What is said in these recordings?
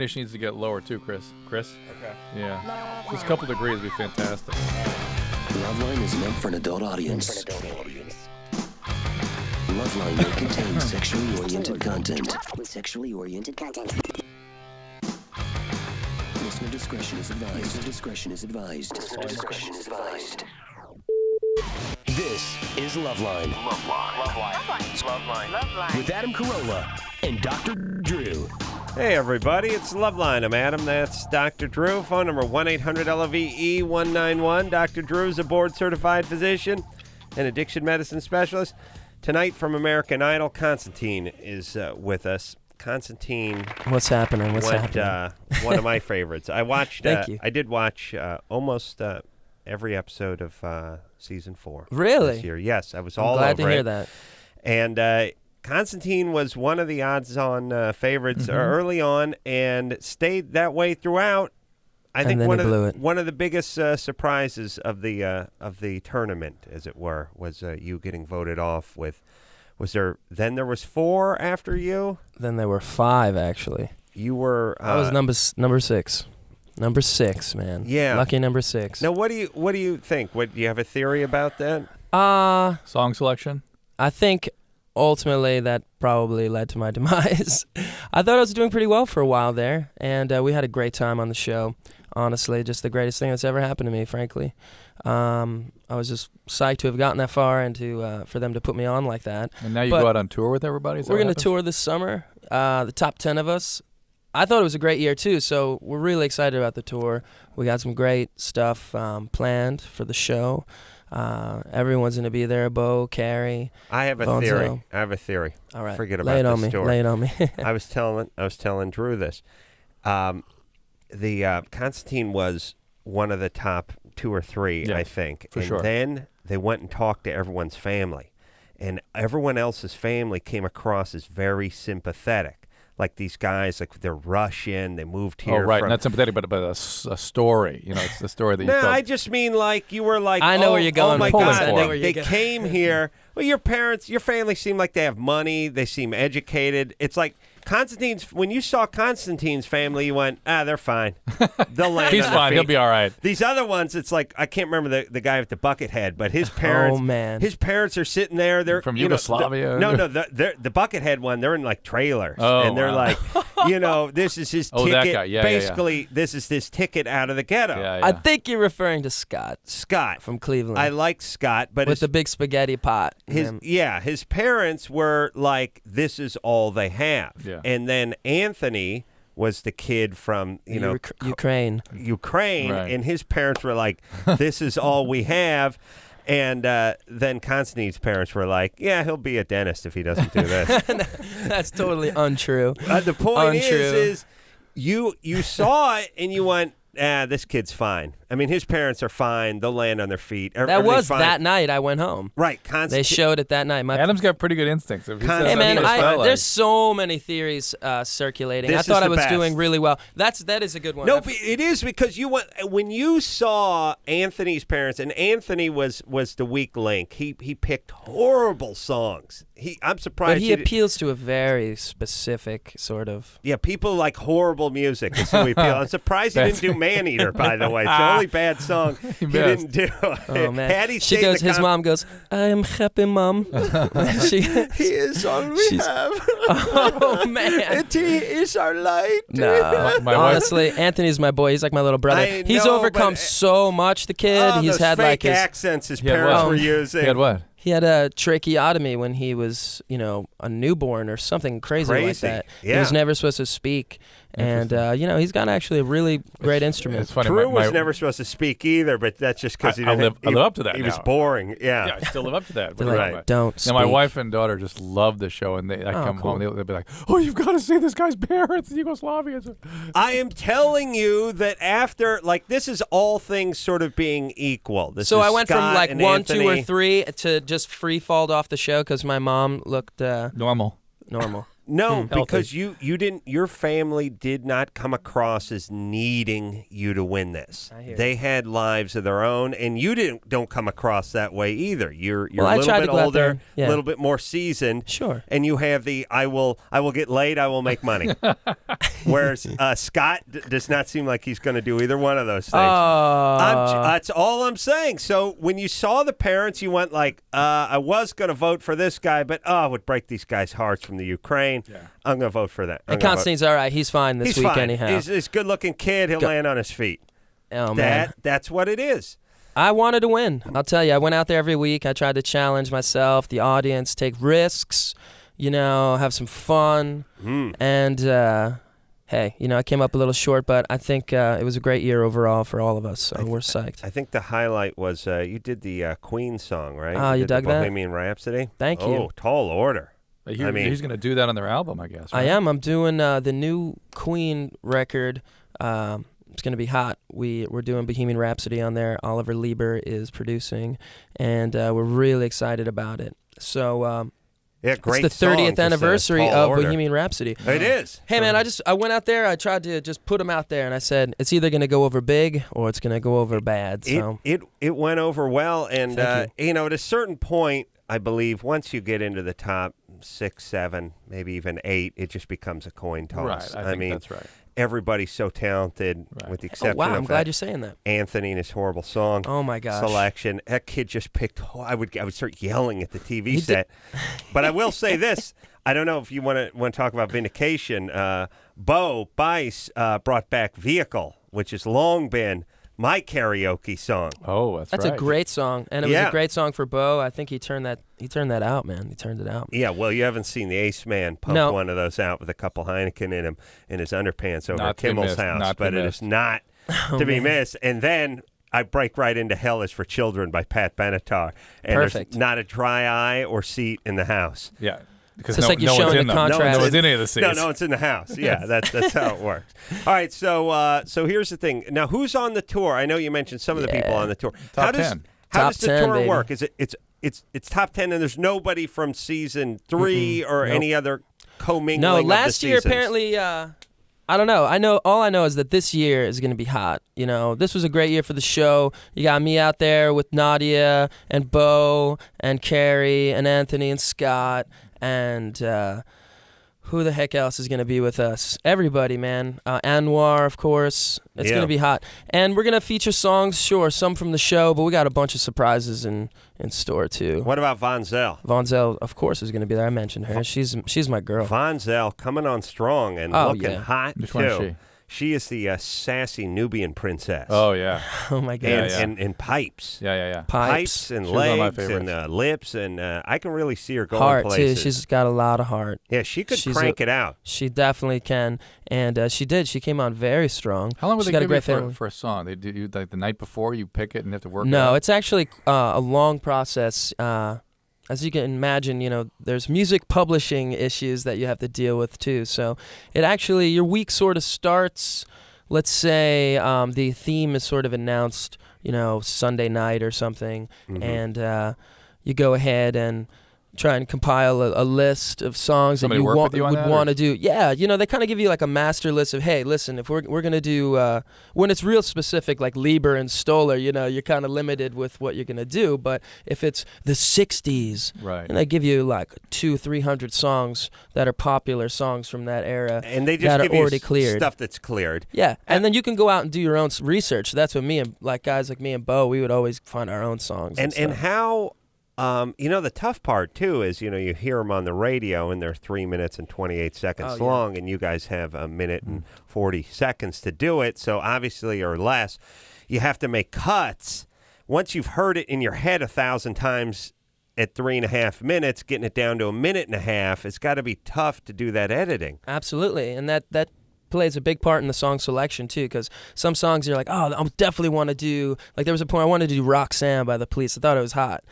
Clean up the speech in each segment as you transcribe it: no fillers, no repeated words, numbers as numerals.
needs to get lower too, Chris. Chris? Okay. Yeah. Just a couple degrees would be fantastic. LoveLine is meant for an adult audience. LoveLine may contain sexually oriented content. Listener discretion is advised. This is LoveLine. LoveLine. With Adam Carolla and Dr. Drew. Hey everybody, it's LoveLine. I'm Adam, that's Dr. Drew. Phone number 1-800-LOVE-191. Dr. Drew is a board-certified physician and addiction medicine specialist. Tonight from American Idol, Constantine is with us. Constantine. What's happening? One of my favorites. I watched. Thank you. I did watch almost every episode of season 4. Really? This year. Yes, I was I'm all glad over to hear it. that. And Constantine was one of the odds-on favorites early on, and stayed that way throughout. I think one of the biggest surprises of the tournament, as it were, was you getting voted off with. There was 4 after you? Then there were 5, actually. You were... I was number 6. Number 6, man. Yeah. Lucky number 6. Now, what do you think? Do you have a theory about that? Song selection? I think ultimately that probably led to my demise. I thought I was doing pretty well for a while there, and we had a great time on the show. Honestly, just the greatest thing that's ever happened to me, frankly. I was just psyched to have gotten that far and for them to put me on like that. And now you go out on tour with everybody? We're going to tour this summer, the top 10 of us. I thought it was a great year, too, so we're really excited about the tour. We got some great stuff planned for the show. Everyone's going to be there, Bo, Carrie, I have a Bonzo. theory. All right. Forget about the story. Lay it on me. I was telling Drew this. The Constantine was one of the top 2 or 3, I think. For sure. Then they went and talked to everyone's family, and everyone else's family came across as very sympathetic. Like these guys, like they're Russian, they moved here. Oh, right, from, not sympathetic, but a story. You know, it's the story that you No, felt. I just mean like you were like, I know where you're going. Oh my Pulling God, for it. they came here. Well, your family seem like they have money. They seem educated. It's like when you saw Constantine's family, you went, they're fine. They'll land He's on their fine. feet. He'll be all right. These other ones, it's like, I can't remember the guy with the bucket head, but his parents. Oh, man. His parents are sitting there. They're From Yugoslavia? The bucket head one, they're in like trailers. Oh, and they're wow. like, this is his ticket. That guy. Yeah, basically, this is his ticket out of the ghetto. Yeah. I think you're referring to Scott from Cleveland. I like Scott, but with the big spaghetti pot. His parents were like, this is all they have. Yeah. And then Anthony was the kid from Ukraine, right. And his parents were like, this is all we have. And then Constantine's parents were like, yeah, he'll be a dentist if he doesn't do this. That's totally untrue. The point is you saw it and you went, this kid's fine. I mean, his parents are fine. They'll land on their feet. That was fine. that night I went home. Right. They showed it that night. Adam's got pretty good instincts. Hey, man, there's so many theories circulating. I thought I was doing really well. That is a good one. No, it is because when you saw Anthony's parents, and Anthony was the weak link. He picked horrible songs. I'm surprised. But he appeals to a very specific sort of. Yeah, people like horrible music. Is who he appeals. I'm surprised he didn't do Man-Eater, by the way. It's the only bad song he didn't do. Oh, man. His mom goes, I am happy, Mom. He is all we have. Oh, man. And he is our light. No. Honestly, Anthony's my boy. He's like my little brother. He's overcome so much, the kid. He's had fake like his accents his parents were using. He had what? He had a tracheotomy when he was, a newborn or something crazy like that. Yeah. He was never supposed to speak. And, he's got actually a really great instrument. It's funny. Drew was never supposed to speak either, but that's just because I live up to that. He now. was boring. Yeah, I still live up to that. They're like, don't speak. Now, my wife and daughter just love the show, and I come home, they'll be like, oh, you've got to see this guy's parents in Yugoslavia. I am telling you that after, this is all things sort of being equal. So I went Scott from 1, Anthony. 2, or 3 to just free falled off the show because my mom looked normal. No, because you didn't. Your family did not come across as needing you to win this. They had lives of their own, and you don't come across that way either. You're a little bit older, a little bit more seasoned. Sure. And you have the I will get laid, I will make money. Whereas Scott does not seem like he's going to do either one of those things. That's all I'm saying. So when you saw the parents, you went like, I was going to vote for this guy, but it would break these guys' hearts from the Ukraine. Yeah. I'm going to vote for that. And Constantine's all right. He's fine this week anyhow. He's a good-looking kid. He'll land on his feet. Oh, man. That's what it is. I wanted to win. I'll tell you. I went out there every week. I tried to challenge myself, the audience, take risks, have some fun. And, hey, I came up a little short, but I think it was a great year overall for all of us, so we're psyched. I think the highlight was you did the Queen song, right? Oh, you dug that? Bohemian Rhapsody? Thank you. Oh, tall order. He's going to do that on their album, I guess. Right? I am. I'm doing the new Queen record. It's going to be hot. We're doing Bohemian Rhapsody on there. Oliver Lieber is producing, and we're really excited about it. So great. It's the 30th anniversary of Bohemian Rhapsody. It is. Hey, man, I went out there. I tried to just put them out there, and I said, it's either going to go over big or it's going to go over bad. So It went over well, and at a certain point, I believe, once you get into the top 6, 7, maybe even 8, it just becomes a coin toss. Right, I think that's right. Everybody's so talented, with the exception of I'm glad you're saying that. Anthony and his horrible song. Oh my gosh. Selection. That kid just picked. I would start yelling at the TV set. But I will say this. I don't know if you want to talk about vindication. Bo Bice brought back Vehicle, which has long been my karaoke song. Oh, that's right. That's a great song, and it was a great song for Bo. I think he turned that out, man. He turned it out. Yeah, well, you haven't seen the Ace Man pump one of those out with a couple Heineken in him in his underpants over at Kimmel's house, but it is not to be missed. And then I break right into Hell is for Children by Pat Benatar, and Perfect. There's not a dry eye or seat in the house. Yeah. Because it's like you're showing the contrast. No one's in any of the seats. No one's in the house. Yeah, that's how it works. All right, so here's the thing. Now, who's on the tour? I know you mentioned some of the people on the tour. Top 10. How does the tour baby. work? Is it's top 10, and there's nobody from season 3 or any other commingling? No, of last the year seasons? apparently. I don't know. All I know is that this year is going to be hot. This was a great year for the show. You got me out there with Nadia and Bo and Carrie and Anthony and Scott and who the heck else is going to be with us? Everybody, man. Anwar, of course. It's going to be hot. And we're going to feature songs, sure, some from the show, but we got a bunch of surprises in store, too. What about Von Zell? Von Zell, of course, is going to be there. I mentioned her. She's my girl. Von Zell coming on strong and looking hot, Which too. one is she? She is the sassy Nubian princess. Oh, yeah. Oh, my gosh. And pipes. Yeah. Pipes. And She was one of my legs favorites. and lips. And I can really see her going Heart, places. too. She's got a lot of heart. Yeah, she could crank it out. She definitely can. And she did. She came on very strong. How long would she they got give a great you for a song? They do like the night before you pick it and have to work it No, out? it's actually a long process. As you can imagine, there's music publishing issues that you have to deal with, too. So your week sort of starts, let's say the theme is sort of announced, Sunday night or something, and you go ahead and try and compile a list of songs Somebody that you would want to do. Yeah, they kind of give you like a master list of, hey, listen, if we're going to do, when it's real specific, like Lieber and Stoller, you're kind of limited with what you're going to do. But if it's the 60s, right, and they give you like 200-300 songs that are popular songs from that era, and they just that give are already you cleared. Stuff that's cleared. Yeah, and then you can go out and do your own research. That's what guys like me and Bo, we would always find our own songs. And how... the tough part, too, is, you hear them on the radio, and they're 3 minutes and 28 seconds long, and you guys have a minute and 40 seconds to do it, so obviously, or less, you have to make cuts. Once you've heard it in your head 1,000 times at 3.5 minutes, getting it down to a minute and a half, it's got to be tough to do that editing. Absolutely, and that plays a big part in the song selection too, because some songs you're like, oh, I definitely want to do, like there was a point I wanted to do Roxanne by the Police. I thought it was hot.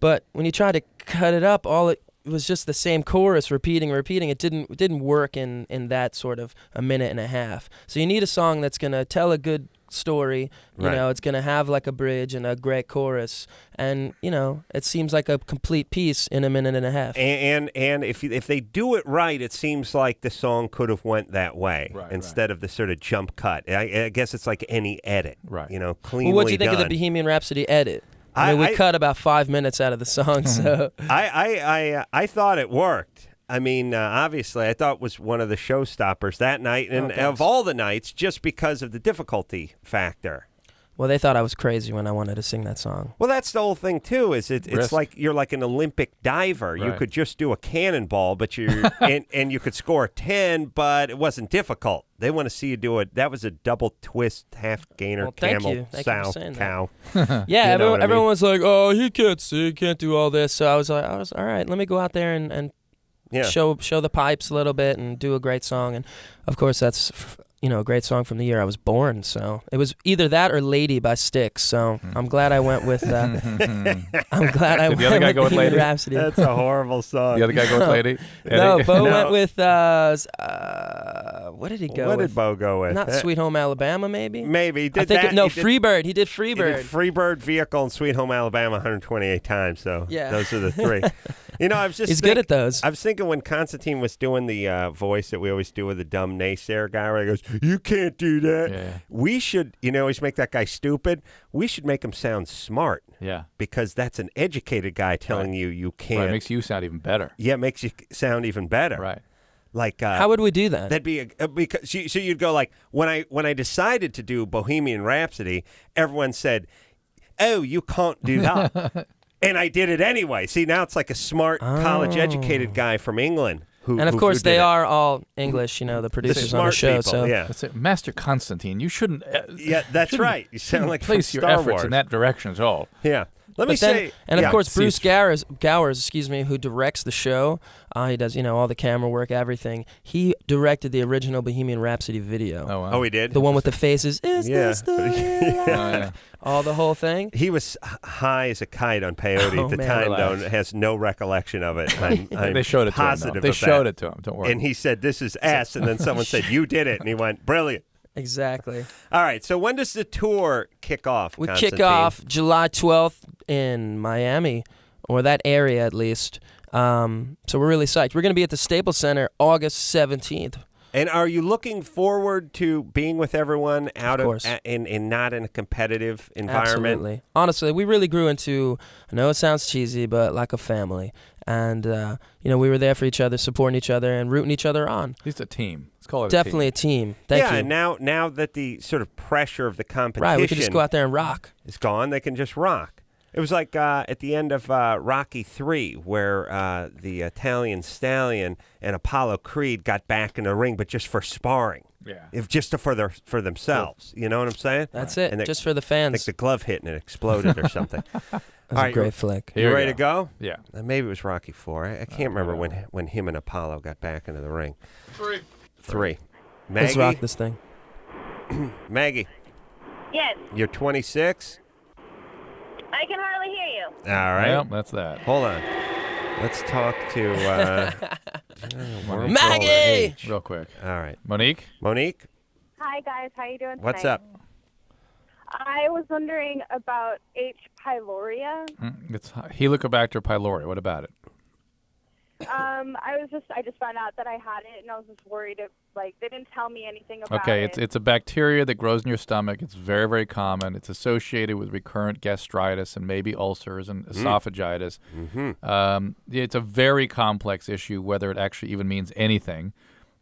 But when you try to cut it up, it was just the same chorus repeating. It didn't work in that sort of a minute and a half. So you need a song that's going to tell a good story. You Right. know, it's going to have like a bridge and a great chorus. And, you know, it seems like a complete piece in a minute and a half. And if they do it right, it seems like the song could have went that way instead of the sort of jump cut. I guess it's like any edit. Right. You know, cleanly Well, what do you think done. of the Bohemian Rhapsody edit? I mean, we cut about 5 minutes out of the song, so. I thought it worked. I mean, obviously, I thought it was one of the showstoppers that night, and of all the nights, just because of the difficulty factor. Well, they thought I was crazy when I wanted to sing that song. Well, that's the whole thing too. It's like you're like an Olympic diver. You could just do a cannonball, but and you could score 10, but it wasn't difficult. They want to see you do it. That was a double twist, half gainer, camel, sow, cow. Yeah, You know what I everyone mean? was like, "Oh, he can't sing, he can't do all this." So I was all right. Let me go out there and show the pipes a little bit and do a great song. And of course, that's a great song from the year I was born. So it was either that or "Lady" by Styx. So I'm glad I went with. I'm glad I went the other guy go with Bohemian "Lady"? Rhapsody. That's a horrible song. The other guy go with "Lady"? No, Bo went with. What did he go What with? did Bo go with? Not "Sweet Home Alabama," maybe. Maybe. He did I think that. no, He did- "Freebird." He did He "Freebird." did Freebird, Vehicle, and Sweet Home Alabama 128 times. So those are the three. I was just He's good at those. I was thinking when Constantine was doing the voice that we always do with the dumb naysayer guy, where he goes, "You can't do that." Yeah. We should, always make that guy stupid. We should make him sound smart. Yeah. Because that's an educated guy telling you can't. Right, it makes you sound even better. Yeah, it makes you sound even better. Right. Like how would we do that? That'd be because so you'd go like when I decided to do Bohemian Rhapsody, everyone said, "Oh, you can't do that," and I did it anyway. See, now it's like a smart college-educated guy from England who. And of who course, did they it. are all English. The producers on the smart show. people, So yeah. That's it. Master Constantine, you shouldn't. Yeah, that's right. You sound like place from your Star efforts Wars. in that direction at all. Yeah. Let me But then, say, and of course, see, Bruce Gowers, who directs the show, he does, all the camera work, everything. He directed the original Bohemian Rhapsody video. Oh, wow. Oh, he did? The one with the faces. Is Yeah. this the real life? yeah. All the whole thing. He was high as a kite on peyote Oh, at the man. time, though, Relax. and has no recollection of it. I'm They showed it to him. positive Though. They of showed that. it to him. Don't worry. And he said, "This is S," and then someone said, "You did it," and he went, "Brilliant." Exactly. All right, so when does the tour kick off, We Constantine? kick off July 12th in Miami, or that area at least. So we're really psyched. We're going to be at the Staples Center August 17th. And are you looking forward to being with everyone out Of course. and not in a competitive environment? Absolutely. Honestly, we really grew into, I know it sounds cheesy, but like a family. And, we were there for each other, supporting each other, and rooting each other on. It's a team. Let's call it Definitely a team. a team. Thank yeah, you. and now that the sort of pressure of the competition Right, we can just go out there and rock. is gone, they can just rock. It was like at the end of Rocky III, where the Italian Stallion and Apollo Creed got back in the ring, but just for sparring. Yeah. If just for themselves. You know what I'm saying? That's it, And just for the like fans. the glove hit and it exploded or something. It was a great flick. You Here we ready to go? Yeah. Maybe it was Rocky IV. I can't remember when him and Apollo got back into the ring. Three. Let's Maggie, rock this thing. Maggie, Yes, you're 26? I can hardly hear you. All right. Well, that's that. Hold on. Let's talk to Maggie! Real quick. All right. Monique? Monique, Hi guys, how you doing tonight? what's up? I was wondering about H. pylori. It's Helicobacter pylori. What about it? I just found out that I had it, and I was just worried if they didn't tell me anything about Okay, it. it's a bacteria that grows in your stomach. It's very, very common. It's associated with recurrent gastritis and maybe ulcers and esophagitis. It's a very complex issue, whether it actually even means anything.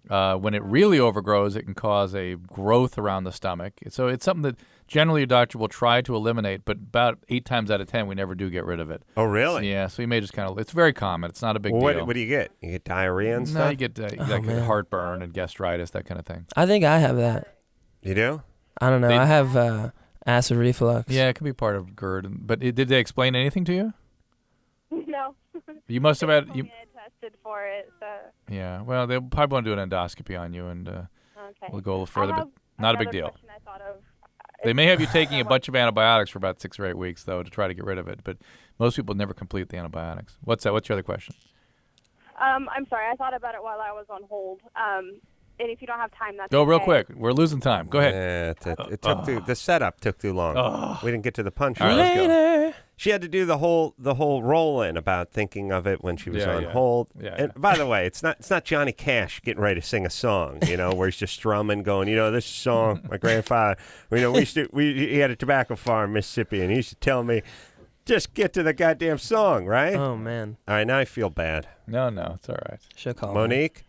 When it really overgrows, it can cause a growth around the stomach. So it's something that generally your doctor will try to eliminate, but about 8 times out of 10, we never do get rid of it. Oh, really? Yeah, so you may just kind of, it's very common. It's not a big Well, deal. what do you get? You get diarrhea and No, stuff? you get man. heartburn and gastritis, that kind of thing. I think I have that. You do? I don't know. They- I have acid reflux. Yeah, it could be part of GERD. But did they explain anything to you? No. You must have had. Told me I tested for it, so Yeah, well, they'll probably want to do an endoscopy on you, and okay. we'll go a little further, I but have not a big another deal. question I thought of. They may have you taking a bunch of antibiotics for about 6 or 8 weeks, though, to try to get rid of it. But most people never complete the antibiotics. What's that? What's your other question? I'm sorry, I thought about it while I was on hold. and if you don't have time, that's Go real okay. quick. We're losing time. Go ahead. It took the setup took too long. We didn't get to the punch. All right, let's go. Later. She had to do the whole roll in about thinking of it when she was on hold. Yeah, and by the way, it's not Johnny Cash getting ready to sing a song, where he's just strumming, going, this song my grandfather, he had a tobacco farm in Mississippi, and he used to tell me, just get to the goddamn song, right? Oh man. All right, now I feel bad. No, it's all right. Should call Monique,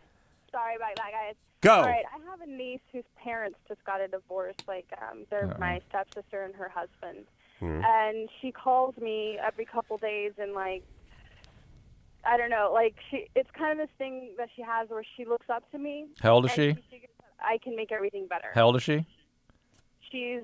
Sorry about that, guys. go. All right, I have a niece whose parents just got a divorce. They're my stepsister and her husband. And she calls me every couple days and, I don't know, it's kind of this thing that she has where she looks up to me. How old is she? Figures that I can make everything better. How old is she? She's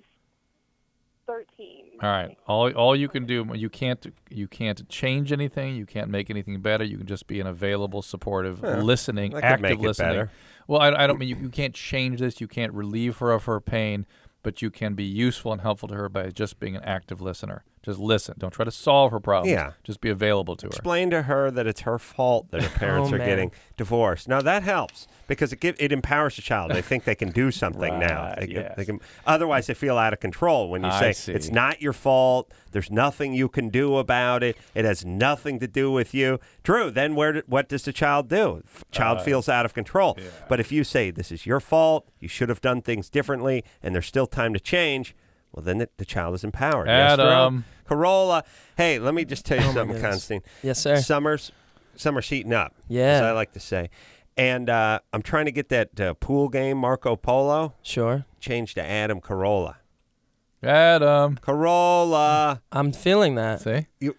13. All right. All you can do, you can't change anything. You can't make anything better. You can just be an available, supportive, listening, I could active make it listening. better. Well, I don't mean you can't change this. You can't relieve her of her pain, but you can be useful and helpful to her by just being an active listener. Just listen. Don't try to solve her problems. Yeah. Just be available to her. Explain to her that it's her fault that her parents are getting divorced. Now, that helps because it empowers the child. They think they can do something now. They can, otherwise, they feel out of control when you say, it's not your fault. There's nothing you can do about it. It has nothing to do with you. Drew, then what does the child do? Child feels out of control. Yeah. But if you say, this is your fault, you should have done things differently, and there's still time to change, well, then the child is empowered. Adam. Yes, Corolla. Hey, let me just tell you something, Constantine. Yes, sir. Summer's heating up, Yeah. as I like to say. And I'm trying to get that pool game, Marco Polo, Sure. changed to Adam Corolla. Adam. Corolla. I'm feeling that. See? Do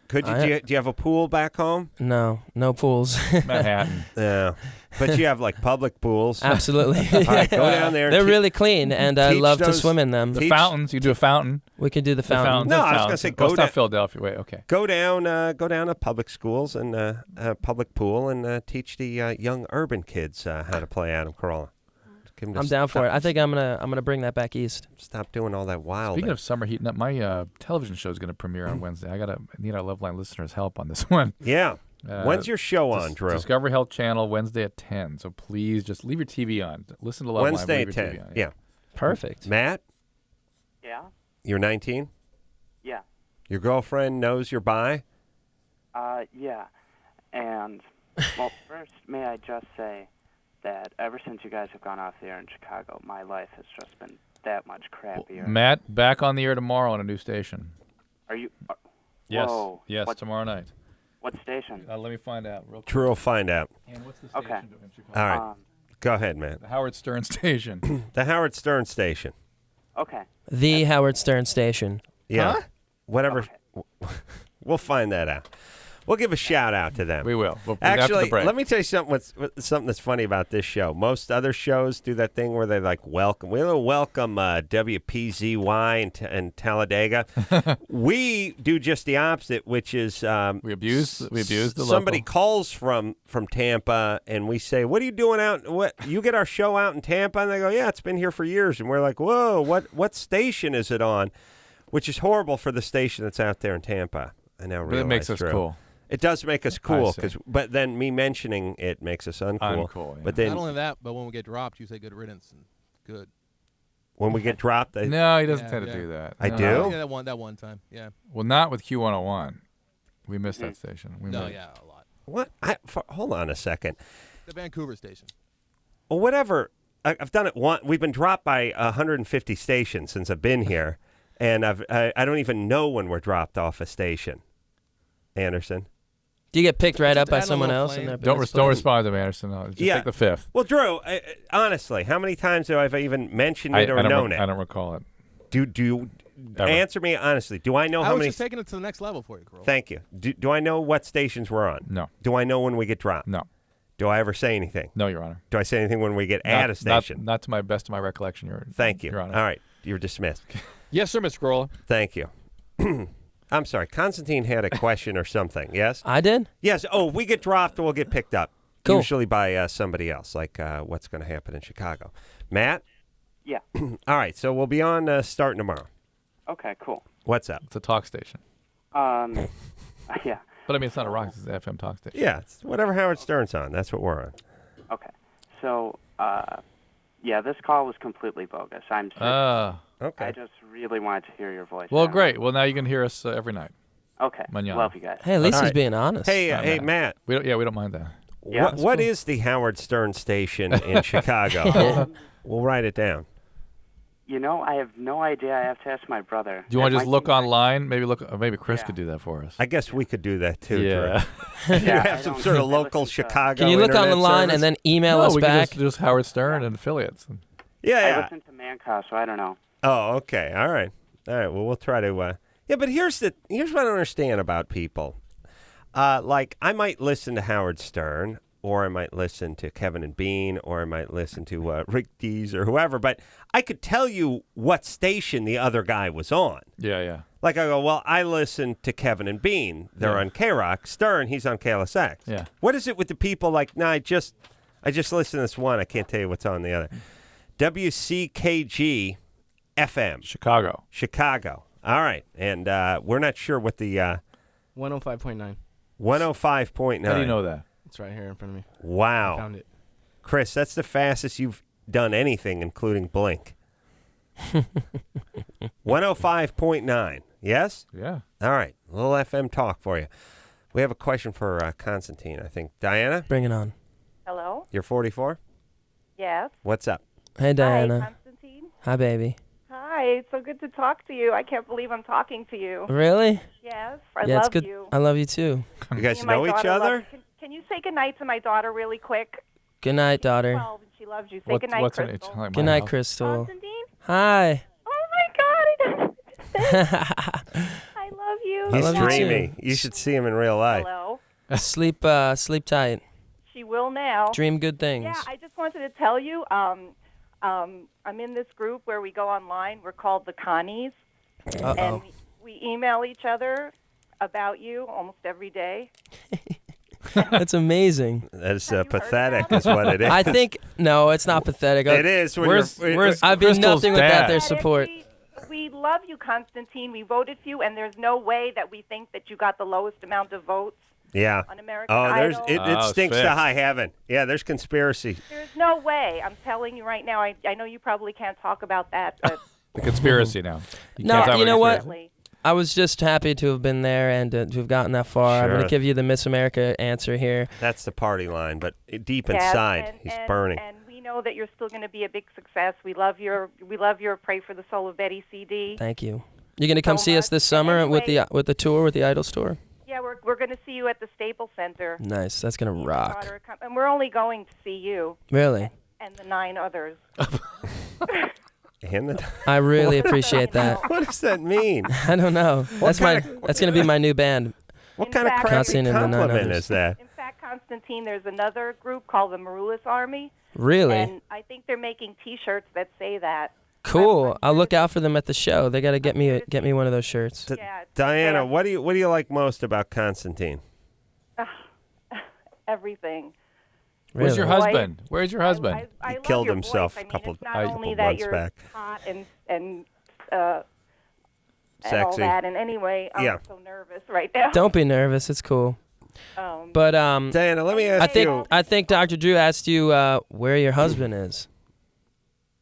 you have a pool back home? No pools. Manhattan. No. But you have public pools. Absolutely. All right, go down there. They're really clean, and I love to swim in them. The fountains. You do a fountain. We could do the fountain. No, I was going to say go down. Not Philadelphia. Wait, okay. Go down to public schools and public pool and teach the young urban kids how to play Adam Corolla. I'm down for it. I think I'm gonna bring that back east. Stop doing all that wild. Speaking of summer heating up, my television show is going to premiere on Wednesday. I need our LoveLine listeners' help on this one. Yeah. When's your show on, Drew? Discovery Health Channel, Wednesday at 10. So please just leave your TV on. Listen to LoveLine. Wednesday at 10. Yeah. Perfect. Matt? Yeah? You're 19? Yeah. Your girlfriend knows you're bi? Yeah. And, well, first, may I just say that ever since you guys have gone off the air in Chicago, my life has just been that much crappier. Matt, back on the air tomorrow on a new station. Are you? Yes. Whoa. Yes, tomorrow night. What station? Let me find out real quick. Drew will find out. And what's the station in Chicago? All right. Go ahead, Matt. The Howard Stern Station. The Howard Stern Station. Okay. The Howard Stern Station. Yeah. Huh? Whatever. Okay. We'll find that out. We'll give a shout out to them. We will. Actually, let me tell you something that's funny about this show. Most other shows do that thing where they welcome. We'll welcome WPZY in Talladega. We do just the opposite, which is we abuse the somebody local. Calls from Tampa, and we say, "What are you doing out? What you get our show out in Tampa?" And they go, "Yeah, it's been here for years." And we're like, "Whoa, what station is it on?" Which is horrible for the station that's out there in Tampa. I now realize. But it makes us cool. It does make us cool, but then me mentioning it makes us uncool. Yeah. But then, not only that, but when we get dropped, you say good riddance and good. When we get dropped, no, he doesn't tend to do that. I do. Yeah, that one time. Yeah. Well, not with Q101. We missed that station. A lot. What? Hold on a second. The Vancouver station. Well, whatever. I've done it once. We've been dropped by 150 stations since I've been here, and I don't even know when we're dropped off a station. Anderson. Do you get picked right up by someone else? Don't respond to me, Anderson. No, just take the fifth. Well, Drew, honestly, how many times have I even mentioned it or known it? I don't recall it. Do you answer me honestly? Do I know how many? I was just taking it to the next level for you, Carl. Thank you. Do I know what stations we're on? No. Do I know when we get dropped? No. Do I ever say anything? No, Your Honor. Do I say anything when we get at a station? Not to my best of my recollection, Your Honor. Thank you. Your Honor. All right. You're dismissed. Yes, sir, Mr. Corolla. Thank you. I'm sorry. Constantine had a question or something. Yes? I did? Yes. Oh, we get dropped, we'll get picked up. Cool. Usually by somebody else, like what's going to happen in Chicago. Matt? Yeah. All right. So we'll be on starting tomorrow. Okay, cool. What's up? It's a talk station. Yeah. But I mean, it's not a rock. It's an FM talk station. Yeah. It's whatever Howard Stern's on. That's what we're on. Okay. So, Yeah, this call was completely bogus. I'm sorry. Okay. I just really wanted to hear your voice. Well, great. Well, now you can hear us every night. Okay. Mañana. Love you guys. Hey, at least All he's right. being honest. Hey, Matt. We don't mind that. Yeah, What is the Howard Stern station in Chicago? We'll write it down. You know, I have no idea. I have to ask my brother. Do you want to It just might look be- online? Maybe Chris Yeah. could do that for us. I guess we could do that too. Yeah. Drew. You Yeah, have I some don't sort of think I local listen to- Chicago. Can you look internet online service? and then email No, us we back? can just Howard Stern and affiliates. Yeah, I yeah. listen to Mancow, so I don't know. Oh, okay. All right. Well, we'll try to. Yeah, but here's what I don't understand about people. Like, I might listen to Howard Stern, or I might listen to Kevin and Bean, or I might listen to Rick Dees or whoever. But I could tell you what station the other guy was on. Yeah. Like, I go, well, I listen to Kevin and Bean. They're on K-Rock. Stern, he's on KLSX. Yeah. What is it with the people like, I just listen to this one. I can't tell you what's on the other. WCKG FM. Chicago. All right. And we're not sure what the 105.9. 105.9. How do you know that? It's right here in front of me. Wow. I found it. Chris, that's the fastest you've done anything, including Blink. 105.9. Yes? Yeah. All right. A little FM talk for you. We have a question for Constantine, I think. Diana, Bring it on. Hello? you're 44? Yes. What's up? Hey, Diana. Hi, Constantine. Hi, baby. Hi, it's so good to talk to you. I can't believe I'm talking to you. Really? Yes, I Yeah, it's love good. you. I love you too. You guys Me and my know each daughter love other? you. Can you say goodnight to my daughter really quick? Good night, daughter. 12 and she loves you. Say goodnight, what's Crystal. Like Good my night, house. Crystal. Constantine? Hi. Oh my God, I love you. He's love you too. dreamy. You should see him in real life. Hello. Sleep tight. She will now. Dream good things. Yeah, I just wanted to tell you, I'm in this group where we go online. We're called the Connies, and Uh-oh. we email each other about you almost every day. That's amazing. That's Have you heard pathetic, that? is what it is. I think no, it's not pathetic. It is. When Where's I've been Crystal's nothing without dad? their support. We love you, Constantine. We voted for you, and there's no way that we think that you got the lowest amount of votes Yeah. on American Oh, Idol. it Oh, stinks to fixed. high heaven. Yeah, there's conspiracy. There's no way. I'm telling you right now. I know you probably can't talk about that, but The conspiracy now. No, can't talk you about know what? conspiracy. I was just happy to have been there and to have gotten that far. I'm going Sure. to give you the Miss America answer here. That's the party line, but deep Yes, inside, he's burning. And we know that you're still going to be a big success. We love your Pray for the Soul of Betty CD. Thank you. You're going to come So see us much. this summer And with the anyway- with the tour with the Idols tour. Yeah, we're going to see you at the Staples Center. Nice. That's going to Me and rock. my daughter are and we're only going to see you Really? and the 9 others. And I really appreciate that. what does that mean? I don't know. That's kind that's going to be my new band. What In kind of fact- crappy Constantine and the nine compliment others. is that? In fact, Constantine, there's another group called the Maroulis Army. Really? And I think they're making T-shirts that say that. Cool. I'll look out for them at the show. They got to get me one of those shirts. Yeah, Diana, yeah. what do you like most about Constantine? Everything. Where's your Really? husband? Where's your husband? I He love killed your himself voice. a couple- It's not couple only that months you're back. hot and all Sexy. that. And anyway, I'm Yeah. so nervous right now. Don't be nervous. It's cool. Um, But Diana, let me ask you. I think Dr. Drew asked you where your husband is.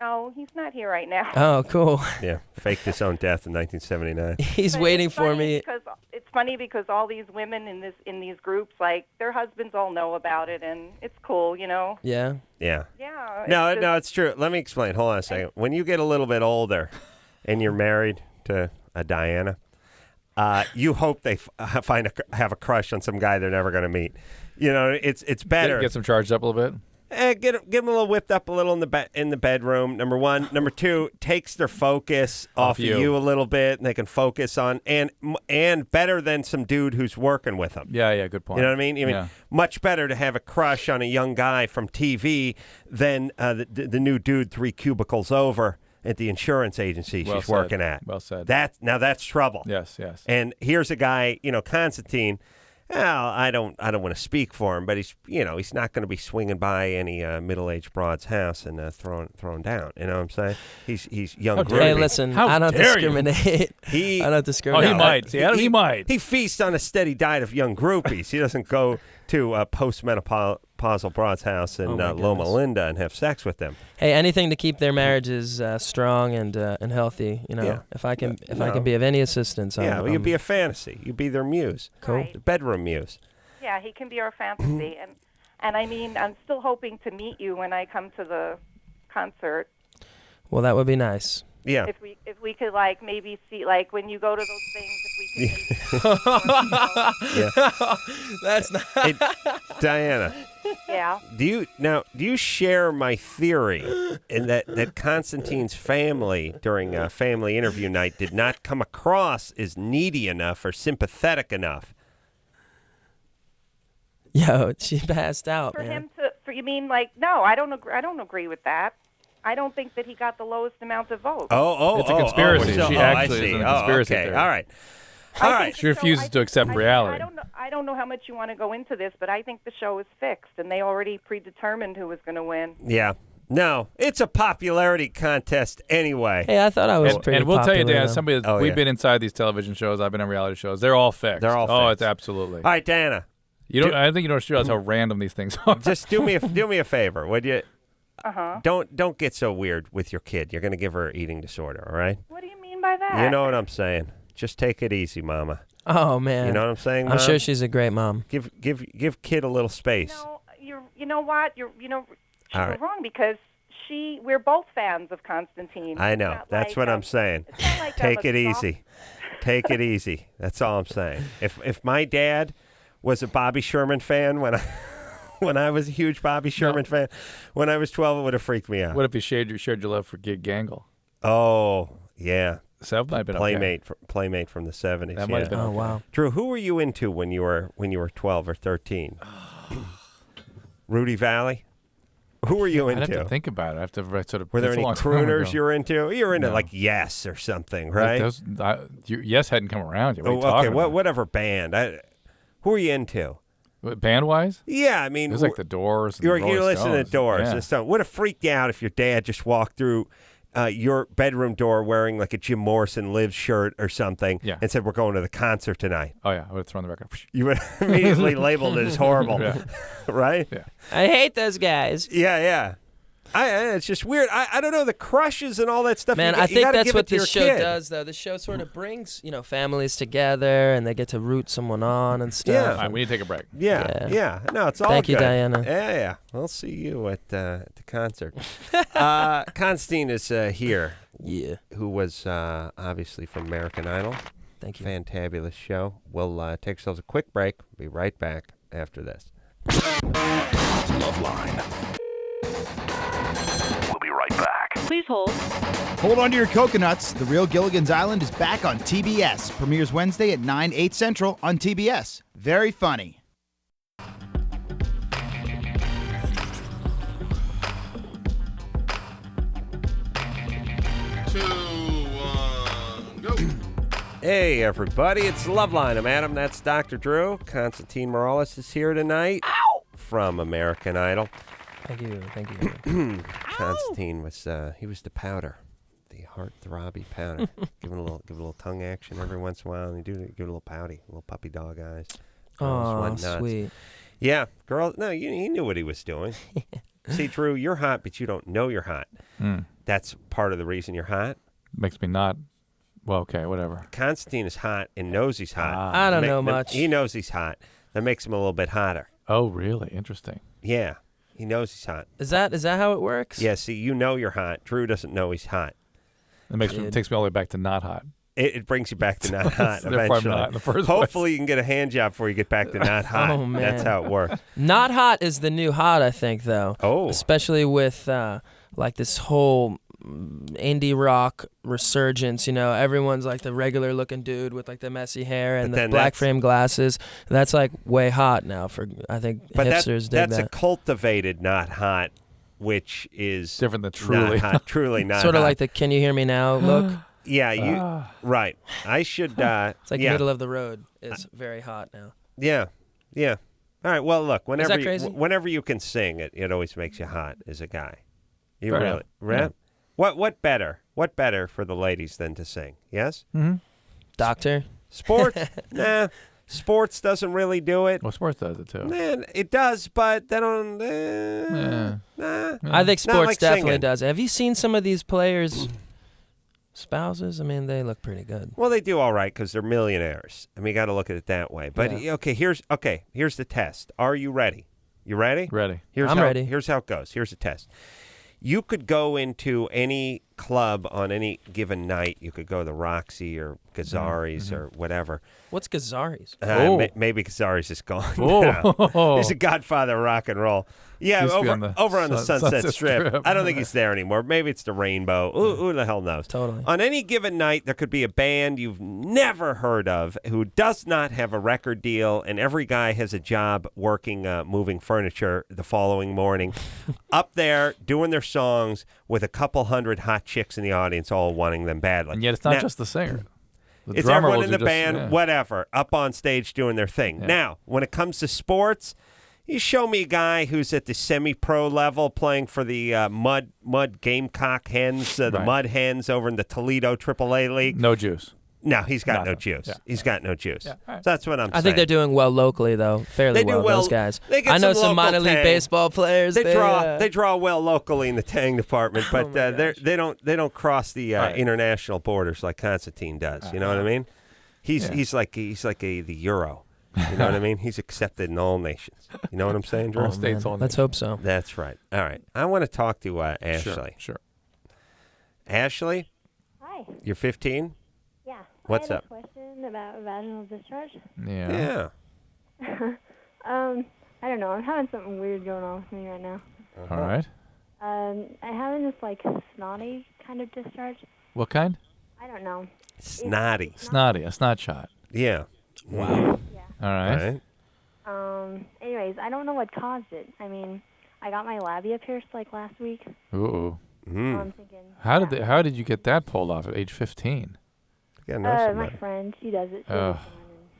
no, he's not here right now. Oh, cool. Yeah, faked his own death in 1979. He's But waiting it's for funny me. Because it's funny because all these women in these groups, like their husbands, all know about it, and it's cool, you know. Yeah. Yeah. Yeah. No, it's no, just- it's true. Let me explain. Hold on a second. When you get a little bit older and you're married to a Diana, you hope they have a crush on some guy they're never going to meet. You know, it's better. Get them charged up a little bit. Get them a little whipped up a little in the bedroom. Number one. Number two, takes their focus off of you a little bit, and they can focus on and better than some dude who's working with them. Yeah, good point. You know what I mean? Yeah. Much better to have a crush on a young guy from TV than the new dude 3 cubicles over at the insurance agency Well she's said. working at. Well said. That's trouble. Yes. And here's a guy, Constantine. Well, I don't want to speak for him, but he's not going to be swinging by any middle-aged broad's house and throwing down. You know what I'm saying? He's young. How dare Hey, you. listen, How I don't dare you. discriminate. I don't discriminate. Oh, he might. See, he might. He feasts on a steady diet of young groupies. He doesn't go to postmenopausal Pazel Broad's house in my Loma goodness. Linda and have sex with them. Hey, anything to keep their marriages strong and healthy. Yeah. If I can be of any assistance. Well, you'd be a fantasy. You'd be their muse. Cool. Right. The bedroom muse. Yeah, he can be our fantasy, and I mean, I'm still hoping to meet you when I come to the concert. Well, that would be nice. Yeah. If we could like maybe see like when you go to those things, if we could maybe That's not. Hey, Diana, yeah. do you share my theory in that Constantine's family during a family interview night did not come across as needy enough or sympathetic enough? Yo, she passed out, For man. him to, for you mean like no, I don't agree with that. I don't think that he got the lowest amount of votes. It's a conspiracy. She actually I see. is in a conspiracy okay. theory. All right. I All think right. the She refuses show- to accept reality. I don't know how much you want to go into this, but I think the show is fixed, and they already predetermined who was going to win. Yeah. No, it's a popularity contest anyway. Hey, I thought I was pretty And we'll tell you, popular, Dan, though. somebody that we've been inside these television shows. I've been on reality shows. They're all fixed. They're all Oh, fixed. it's absolutely. All right, Diana. You don't. I think you don't realize how random these things are. Just do me a favor, would you? Uh-huh. Don't get so weird with your kid. You're going to give her an eating disorder, all right? What do you mean by that? You know what I'm saying. Just take it easy, Mama. Oh man. You know what I'm saying, Mom? I'm sure she's a great mom. Give kid a little space. No, you know what? You're All right. wrong because we're both fans of Constantine. I know. It's not That's like, what I'm saying. it's not like Take I'm it a soft- easy. Take it easy. That's all I'm saying. If my dad was a Bobby Sherman fan when I was a huge Bobby Sherman fan when I was 12, it would have freaked me out. What if you shared your love for Gig Gangle? Oh, yeah. So that might have been Playmate from the 70s. That might have been Oh okay. wow. Drew, who were you into when you were 12 or 13? Rudy Valley? Who were you I'd have into? to think about it. I have to sort of. Were there that's a any long time crooners ago. you were into? You were into No. like Yes or something, Like right? Yes hadn't come around yet. What are you Okay, talking about? whatever band. Who are you into? Band wise? Yeah, I mean, It was like the Doors. And you're Rolling listening to Stones. Doors Yeah. and stuff. Would have freaked you out if your dad just walked through your bedroom door wearing like a Jim Morrison Live shirt or something and said, "We're going to the concert tonight." Oh yeah, I would have thrown the record. You would have immediately labeled it as horrible, right? Yeah. I hate those guys. Yeah. It's just weird. I don't know the crushes and all that stuff. Man, you I think gotta that's give what it to this your show kid. does, though. The show sort of brings, families together, and they get to root someone on and stuff. Yeah. All right, we need to take a break. Yeah. No, it's all Thank you, good. Diana. Yeah. We'll see you at the concert. Constantine is here. Yeah. Who was obviously from American Idol. Thank you. Fantabulous show. We'll take ourselves a quick break. Be right back after this. LoveLine. We'll be right back. Please hold. Hold on to your coconuts. The Real Gilligan's Island is back on TBS. Premieres Wednesday at 9, 8 Central on TBS. Very funny. Hey, everybody. It's LoveLine. I'm Adam. That's Dr. Drew. Constantine Maroulis is here tonight from American Idol. Thank you. Constantine was he was the powder, the heart-throbby powder. give it a little tongue action every once in a while, and give it a little pouty, little puppy dog eyes. Girls Oh, went nuts. sweet. Yeah, girl. No, he knew what he was doing. See, Drew, you're hot, but you don't know you're hot. That's part of the reason you're hot. Makes me not. Well, okay, whatever. Constantine is hot and knows he's hot. I don't know much. He knows he's hot. That makes him a little bit hotter. Oh, really? Interesting. Yeah, he knows he's hot. Is that how it works? Yeah, see, you know you're hot. Drew doesn't know he's hot. It takes me all the way back to not hot. It brings you back to not hot Therefore, I'm eventually. not in the first Hopefully, you can get a hand job before you get back to not hot. Oh, man. That's how it works. Not hot is the new hot, I think, though. Oh. Especially with like this whole indie rock resurgence. Everyone's like the regular looking dude with like the messy hair and But the then black that's- frame glasses. That's like way hot now for I think But hipsters dig that's that. a cultivated not hot, which is different than truly not hot. Truly not sort of hot. like the "Can you hear me now" look. Yeah, right. I should. It's like yeah. middle of the road is very hot now. Yeah. All right. Well, look. Whenever that crazy? whenever you can sing, it always makes you hot as a guy. You Fair really, enough. right? Yeah. What better? What better for the ladies than to sing? Yes. Doctor. Sports? Nah. Sports doesn't really do it. Well, sports does it too. Man, it does, but they don't. I think sports like definitely singing. does. Have you seen some of these players' spouses? I mean, they look pretty good. Well, they do all right because they're millionaires. I mean, you got to look at it that way. But here's the test. Are you ready? You ready? Ready. I'm ready. Here's how it goes. Here's the test. You could go into any club on any given night. You could go to the Roxy or Gazzari's or whatever. What's Gazzari's? Maybe Gazzari's is gone. Oh. He's a godfather of rock and roll. Yeah, Used to be over on on the Sunset Strip. I don't think he's there anymore. Maybe it's the Rainbow. Who the hell knows? Totally. On any given night, there could be a band you've never heard of who does not have a record deal, and every guy has a job working, moving furniture the following morning, up there doing their songs with a couple hundred hot chicks in the audience, all wanting them badly. And yet it's not just the singer. The It's drummer everyone will in do the band, whatever, up on stage doing their thing. Yeah. Now, when it comes to sports, you show me a guy who's at the semi-pro level playing for the Mud Gamecock Hens, the Mud Hens over in the Toledo AAA League. No juice. No, he's got no Nothing. juice. Yeah. He's got no juice. Yeah. All right. So that's what I'm saying. I think they're doing well locally, though. Fairly They do well, those guys. They get I know some local minor league tang. baseball players. They draw well locally in the tang department, but they don't cross the international borders like Constantine does. You know what I mean? He's like the Euro. You know what I mean? He's accepted in all nations. You know what I'm saying, Drew? All states, all Let's hope so. That's right. All right. I want to talk to Ashley. Sure. Ashley, Hi. you're 15? Yeah. What's I had up? a question about vaginal discharge. Yeah. I don't know. I'm having something weird going on with me right now. All right. I'm having this like snotty kind of discharge. What kind? I don't know. Snotty. Snotty, a snot shot. Yeah. Wow. Yeah. All right. Anyways, I don't know what caused it. I mean, I got my labia pierced like last week. Ooh. So I'm thinking. How did you get that pulled off at age 15? Yeah, know my friend, she does it. Oh,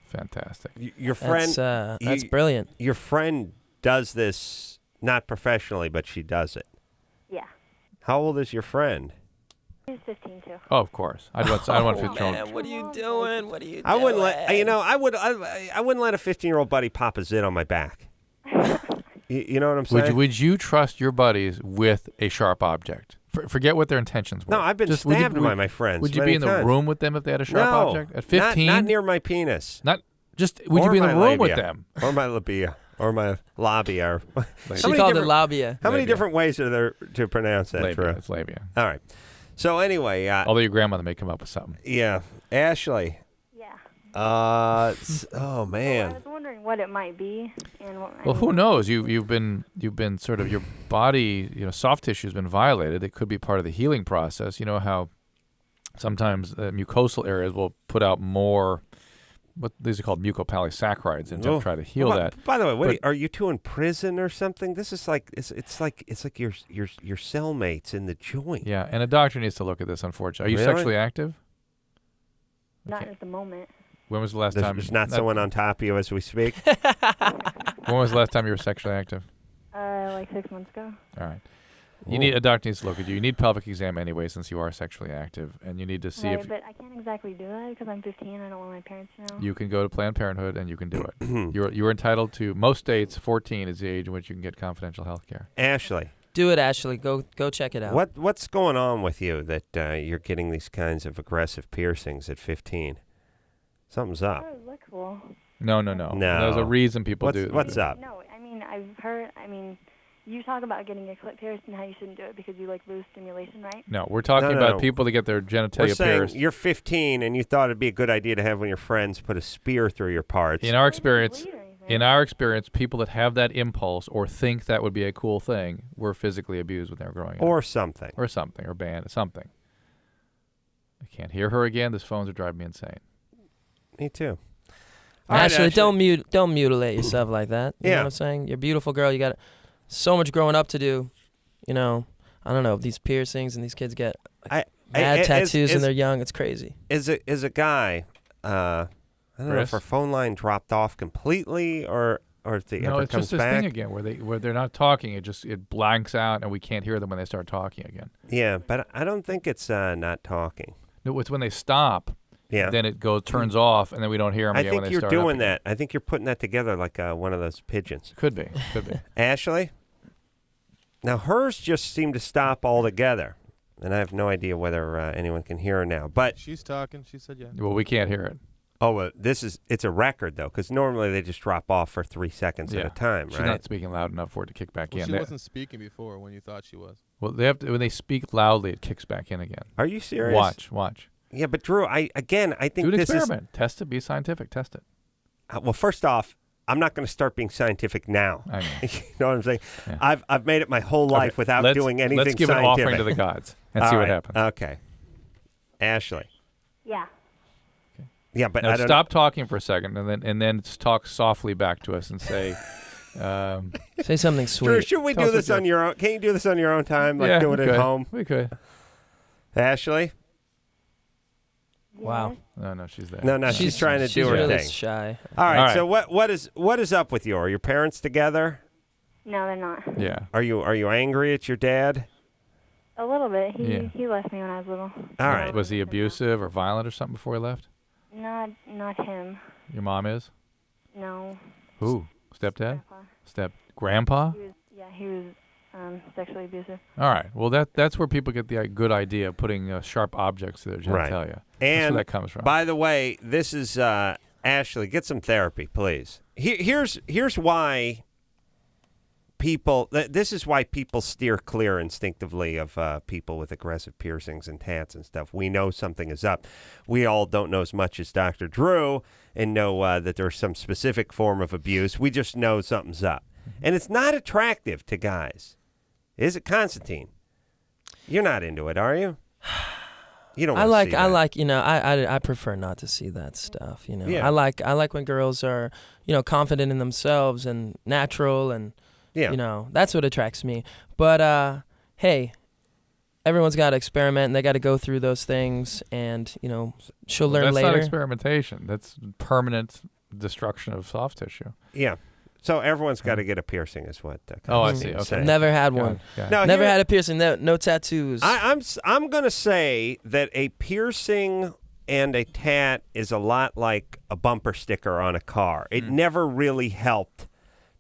fantastic. Your friend. That's brilliant. Your friend does this not professionally, but she does it. Yeah. How old is your friend? She's 15 too. Oh, of course. I want 15-year-old. Man, what are you doing? What are you doing? I wouldn't let I wouldn't let a 15-year-old buddy pop a zit on my back. you know what I'm saying? Would you trust your buddies with a sharp object? Forget what their intentions were. No, I've been stabbed by my friends. Would you many be in the times. room with them if they had a sharp object? At 15? Not near my penis. Would you be in the room with them? Or my labia. Or my labia. She called it labia. How many different ways are there to pronounce that? Labia. Drew? It's labia. All right. So anyway. Although your grandmother may come up with something. Yeah. Ashley. Yeah. Oh, man. I was wondering what it might be. And Well, who knows? You've been sort of your body, soft tissue has been violated. It could be part of the healing process. You know how sometimes mucosal areas will put out more, what these are called mucopolysaccharides, and to try to heal that. By the way, are you two in prison or something? This is like it's like your cellmates in the joint. Yeah, and a doctor needs to look at this. Unfortunately, are you Really? sexually active? Not at the moment. When was the last time? There's not someone on top of you as we speak. When was the last time you were sexually active? Like 6 months ago. All right. A doctor needs to look at you. You need pelvic exam anyway, since you are sexually active, and you need to see if But I can't exactly do that because I'm 15. I don't want my parents to know. you can go to Planned Parenthood and you can do it. You're entitled to, most states, 14 is the age in which you can get confidential health care. Ashley. Do it, Ashley. Go check it out. What's going on with you that you're getting these kinds of aggressive piercings at 15? Something's up. Oh, look cool. No. There's a reason people do. What's up? No, I mean, I've heard, you talk about getting your clit pierced and how you shouldn't do it because you lose stimulation, right? No, we're talking about people that get their genitalia We're saying pierced. you're 15 and you thought it'd be a good idea to have one of your friends put a spear through your parts. In our experience, people that have that impulse or think that would be a cool thing were physically abused when they were growing up. Or something. Or banned. Something. I can't hear her again. These phones are driving me insane. Me too. Ashley, don't mutilate yourself like that. You know what I'm saying? You're a beautiful girl. You got so much growing up to do. I don't know, these piercings and these kids get mad tattoos when they're young. It's crazy. As a guy, I don't know if our phone line dropped off completely or if it ever it's comes just this back. thing again where they're not talking. It blanks out and we can't hear them when they start talking again. Yeah, but I don't think it's not talking. No, it's when they stop then it turns off, and then we don't hear them again when they start up. I think you're doing that. I think you're putting that together like one of those pigeons. Could be. Ashley? Now, hers just seemed to stop altogether, and I have no idea whether anyone can hear her now. But she's talking. She said yeah. Well, we can't hear it. Oh, it's a record, though, because normally they just drop off for 3 seconds at a time, right? She's not speaking loud enough for it to kick back in. She wasn't speaking before when you thought she was. Well, when they speak loudly, it kicks back in again. Are you serious? Watch. Yeah, but Drew, I think do an this experiment. Test it. Be scientific. Test it. Well, first off, I'm not going to start being scientific now. I know. You know what I'm saying? Yeah. I've made it my whole life without doing anything scientific. Let's give an offering to the gods and see what happens. Okay. Ashley. Yeah. Yeah, but now I don't stop talking for a second, and then talk softly back to us and say, say something sweet. Drew, should we do this on your own? Can you do this on your own time, like do it at home? We could. Ashley. Wow. No, she's there. No, she's trying to do her really thing. Shy. All right. So what is up with you? Are your parents together? No, they're not. Yeah. Are you angry at your dad? A little bit. He left me when I was little. All right. Was he abusive or violent or something before he left? Not him. Your mom is? No. Who? Stepdad? Grandpa. Grandpa? He was sexually abusive. All right. Well, that's where people get the good idea of putting sharp objects to their genitalia. And that's where that comes from. By the way, this is Ashley. Get some therapy, please. Here's why people. This is why people steer clear instinctively of people with aggressive piercings and tats and stuff. We know something is up. We all don't know as much as Dr. Drew and know that there's some specific form of abuse. We just know something's up, and it's not attractive to guys. Is it, Constantine? You're not into it, are you? You don't. I prefer not to see that stuff. Yeah. I like when girls are, confident in themselves and natural, and that's what attracts me. But hey, everyone's got to experiment, and they got to go through those things, and she'll learn later. That's not experimentation. That's permanent destruction of soft tissue. Yeah. So everyone's got to get a piercing, is what? I see. Okay. Never had one. No, never had a piercing. No tattoos. I'm gonna say that a piercing and a tat is a lot like a bumper sticker on a car. It never really helped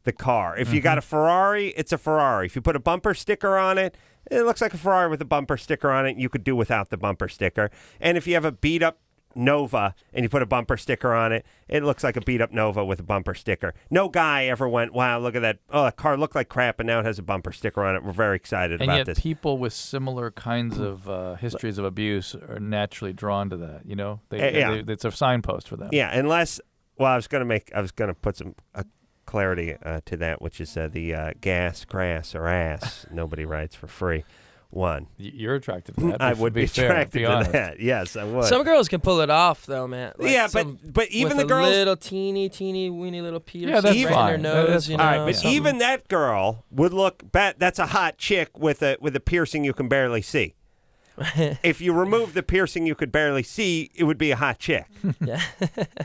the car. If you got a Ferrari, it's a Ferrari. If you put a bumper sticker on it, it looks like a Ferrari with a bumper sticker on it. You could do without the bumper sticker. And if you have a beat up Nova and you put a bumper sticker on it, it looks like a beat up Nova with a bumper sticker. No guy ever went, wow, look at that. Oh, that car looked like crap, and now it has a bumper sticker on it. We're very excited about this. And yet people with similar kinds of histories of abuse are naturally drawn to that. It's a signpost for them. Yeah, unless, well, I was going to put some clarity to that, which is the gas, grass, or ass. Nobody writes for free. One. You're attracted to that. I would be attracted to that. Yes, I would. Some girls can pull it off, though, man. But even the girls, girls, little teeny weeny little piercing that's right fine. in their nose. All right, but even that girl would look. That's a hot chick with a piercing you can barely see. If you remove the piercing you could barely see, it would be a hot chick. Yeah.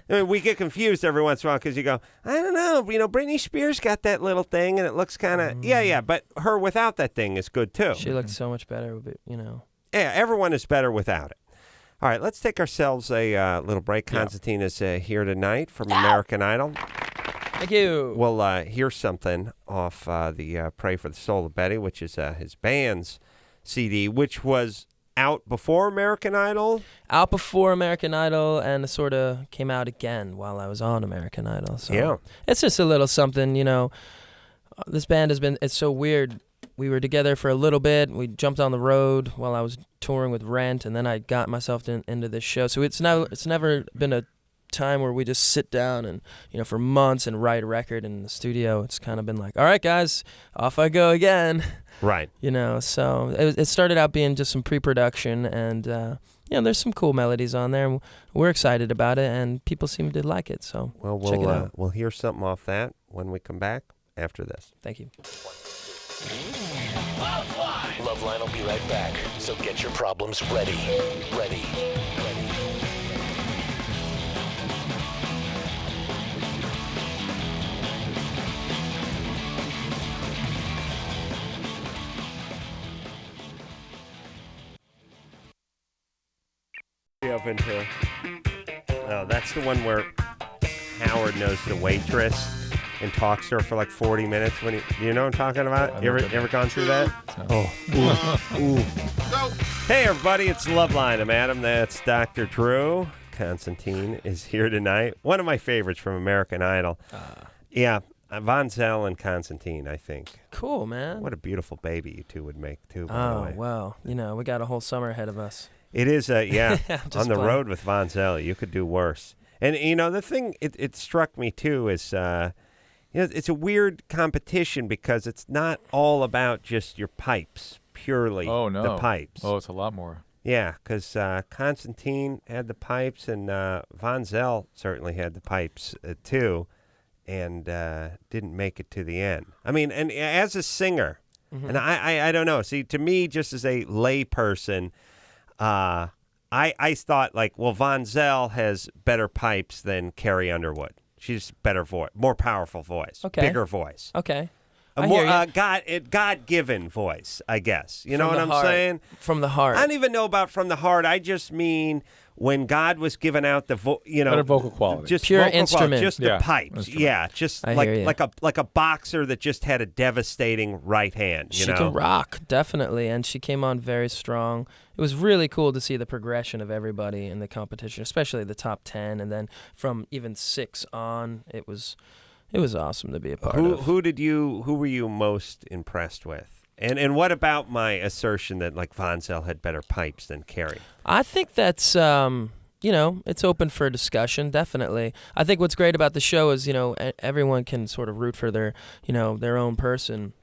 I mean, we get confused every once in a while because you go, I don't know, Britney Spears got that little thing and it looks kind of, yeah, but her without that thing is good too. She looks so much better, Yeah, everyone is better without it. All right, let's take ourselves a little break. Constantine is here tonight from American Idol. Thank you. We'll hear something off the Pray for the Soul of Betty, which is his band's CD, which was out before American Idol? Out before American Idol, and it sort of came out again while I was on American Idol. So it's just a little something, This band it's so weird. We were together for a little bit. We jumped on the road while I was touring with Rent, and then I got myself into this show. So it's never been a time where we just sit down and, for months and write a record in the studio. It's kind of been like, all right, guys, off I go again. Right. So it started out being just some pre-production, and there's some cool melodies on there. And we're excited about it, and people seem to like it. So check it out. We'll hear something off that when we come back after this. Thank you. LoveLine will be right back. So get your problems ready. Ready. Into Oh, that's the one where Howard knows the waitress and talks to her for like 40 minutes. You know what I'm talking about? You ever gone through that? Oh. Ooh. Hey, everybody, it's LoveLine. I'm Adam. That's Dr. Drew. Constantine is here tonight. One of my favorites from American Idol. Yeah, Von Zell and Constantine, I think. Cool, man. What a beautiful baby you two would make, too, by the way. Well, we got a whole summer ahead of us. It is, yeah, on the road with Von Zell. You could do worse. And, the thing, it struck me, too, is... it's a weird competition because it's not all about just your pipes, purely the pipes. Oh, it's a lot more. Yeah, because Constantine had the pipes and Von Zell certainly had the pipes too, and didn't make it to the end. I mean, and as a singer, and I don't know. See, to me, just as a lay person, I thought like, well, Von Zell has better pipes than Carrie Underwood. She's better voice, more powerful voice, bigger voice. Okay. A more God-given voice, I guess. You know what I'm saying? From the heart. I don't even know about from the heart. I just mean when God was giving out the better vocal quality, just pure vocal instrument, quality, just the pipes. Yeah, just like a boxer that just had a devastating right hand. She can rock, definitely, and she came on very strong. It was really cool to see the progression of everybody in the competition, especially the top 10, and then from even 6 on, it was awesome to be a part of. Who were you most impressed with? And what about my assertion that like Von Zell had better pipes than Carrie? I think that's it's open for discussion, definitely. I think what's great about the show is, everyone can sort of root for their own person.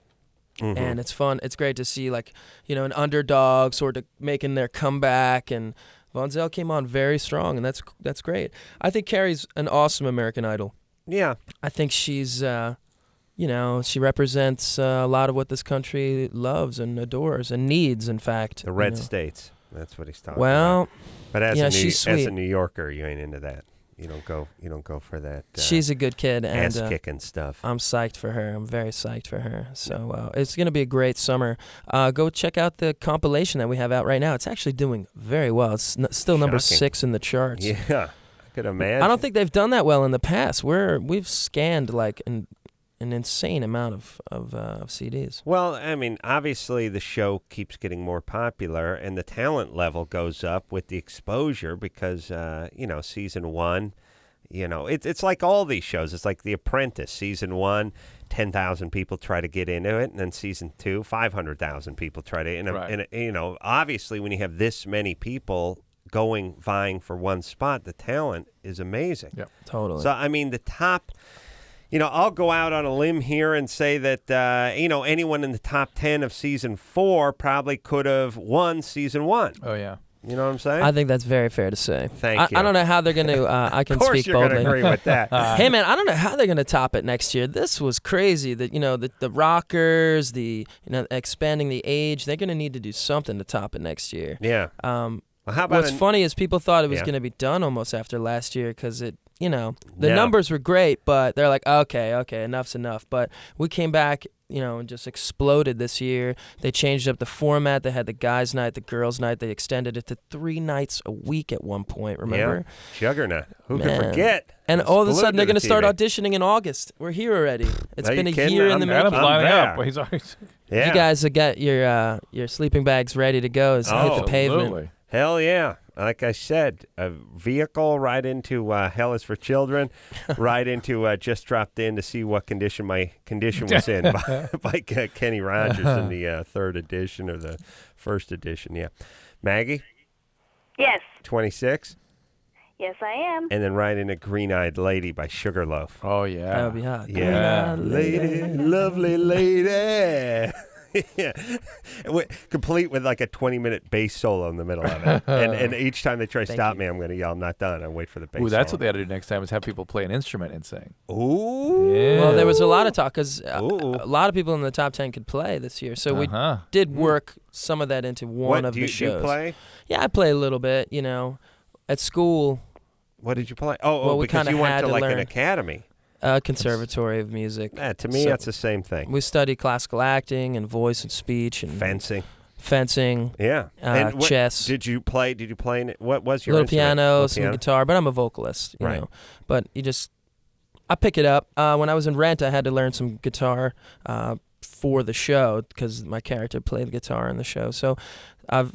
Mm-hmm. And it's fun. It's great to see an underdog sort of making their comeback, and Von Zell came on very strong, and that's great. I think Carrie's an awesome American Idol. Yeah. I think she's she represents a lot of what this country loves and adores and needs, in fact. The red states. That's what he's talking about. But as a New Yorker, you ain't into that. You don't go for that. She's a good kid, and ass-kicking stuff. I'm psyched for her. I'm very psyched for her. So it's going to be a great summer. Go check out the compilation that we have out right now. It's actually doing very well. It's still number 6 in the charts. Yeah, I could imagine. I don't think they've done that well in the past. We've scanned like an insane amount of CDs. Well, I mean, obviously the show keeps getting more popular, and the talent level goes up with the exposure because, season 1, it's like all these shows. It's like The Apprentice. Season 1, 10,000 people try to get into it, and then season 2, 500,000 people try to. And obviously when you have this many people vying for one spot, the talent is amazing. Yeah, totally. So, I mean, the top... I'll go out on a limb here and say that, anyone in the top 10 of season 4 probably could have won season 1. Oh, yeah. You know what I'm saying? I think that's very fair to say. Thank you. I don't know how they're going to, I can speak boldly. Of course you're going to agree with that. Hey, man, I don't know how they're going to top it next year. This was crazy. The rockers, expanding the age, they're going to need to do something to top it next year. Yeah. Well, what's funny is people thought it was going to be done almost after last year because the numbers were great, but they're like, okay, enough's enough. But we came back, and just exploded this year. They changed up the format. They had the guys' night, the girls' night. They extended it to 3 nights a week at one point, remember? Yeah, juggernaut. Who can forget? And all of a sudden, they're going to start auditioning in August. We're here already. It's been a year in the making. Adam's lining up. He's already... You guys have got your sleeping bags ready to go as hit the pavement. Absolutely. Hell yeah. Like I said, a vehicle right into Hell is for Children, right into Just Dropped In to see what condition my condition was in by Kenny Rogers in the 3rd edition or the 1st edition. Yeah. Maggie? Yes. 26? Yes, I am. And then right into Green-Eyed Lady by Sugarloaf. Oh, yeah. That would be hot. Yeah. Lady, lovely lady. Yeah, complete with like a 20-minute bass solo in the middle of it, and each time they try to stop me, I'm going to yell, "I'm not done." I wait for the bass. Ooh, that's solo. what they had to do next time is have people play an instrument and sing. Ooh, yeah. Well, there was a lot of talk because a lot of people in the top 10 could play this year, so we did work some of that into one of the shows. Do you play? Yeah, I play a little bit. At school. What did you play? Well, because you went to like an academy. Conservatory of Music. Yeah, to me, that's the same thing. We studied classical acting and voice and speech and fencing. fencing, and chess. Did you play in it? What was your little instrument? piano, some guitar, but I'm a vocalist, you know. But I pick it up. When I was in Rent, I had to learn some guitar for the show because my character played guitar in the show. So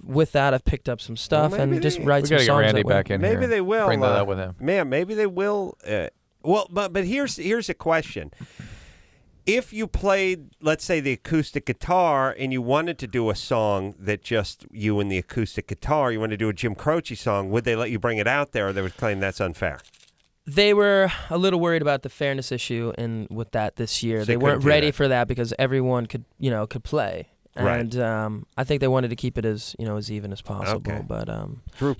with that, I've picked up some stuff and just write some songs. We gotta get Randy back in here. Maybe they will bring that up with him. Man, maybe they will. Well, but here's a question. If you played, let's say, the acoustic guitar and you wanted to do a song that just you and the acoustic guitar, you want to do a Jim Croce song, would they let you bring it out there, or they would claim that's unfair? They were a little worried about the fairness issue with that this year. So they weren't ready for that because everyone could play. And I think they wanted to keep it as even as possible. Okay. But Drew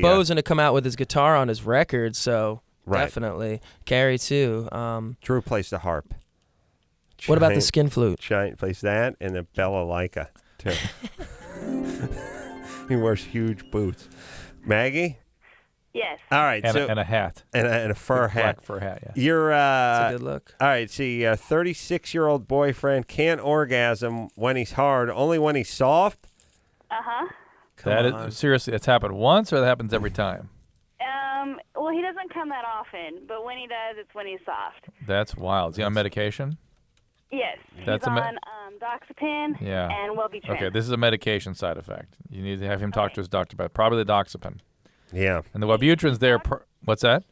Bo's gonna come out with his guitar on his record, so definitely Carrie too. Drew plays the harp. What about the skin flute? Giant plays that, and the balalaika too. He wears huge boots. Maggie? Yes. All right. And a hat. And a fur hat. Black fur hat, yeah. You're That's a good look. All right, see, 36-year-old boyfriend can't orgasm when he's hard, only when he's soft? Uh-huh. Seriously, that's happened once, or that happens every time? Well, he doesn't come that often, but when he does, it's when he's soft. That's wild. Is he on medication? Yes. That's he's on Doxepin and Wellbutrin. Okay, this is a medication side effect. You need to have him talk to his doctor about it. Probably the Doxepin. Yeah. And the Wellbutrin's there. What's that?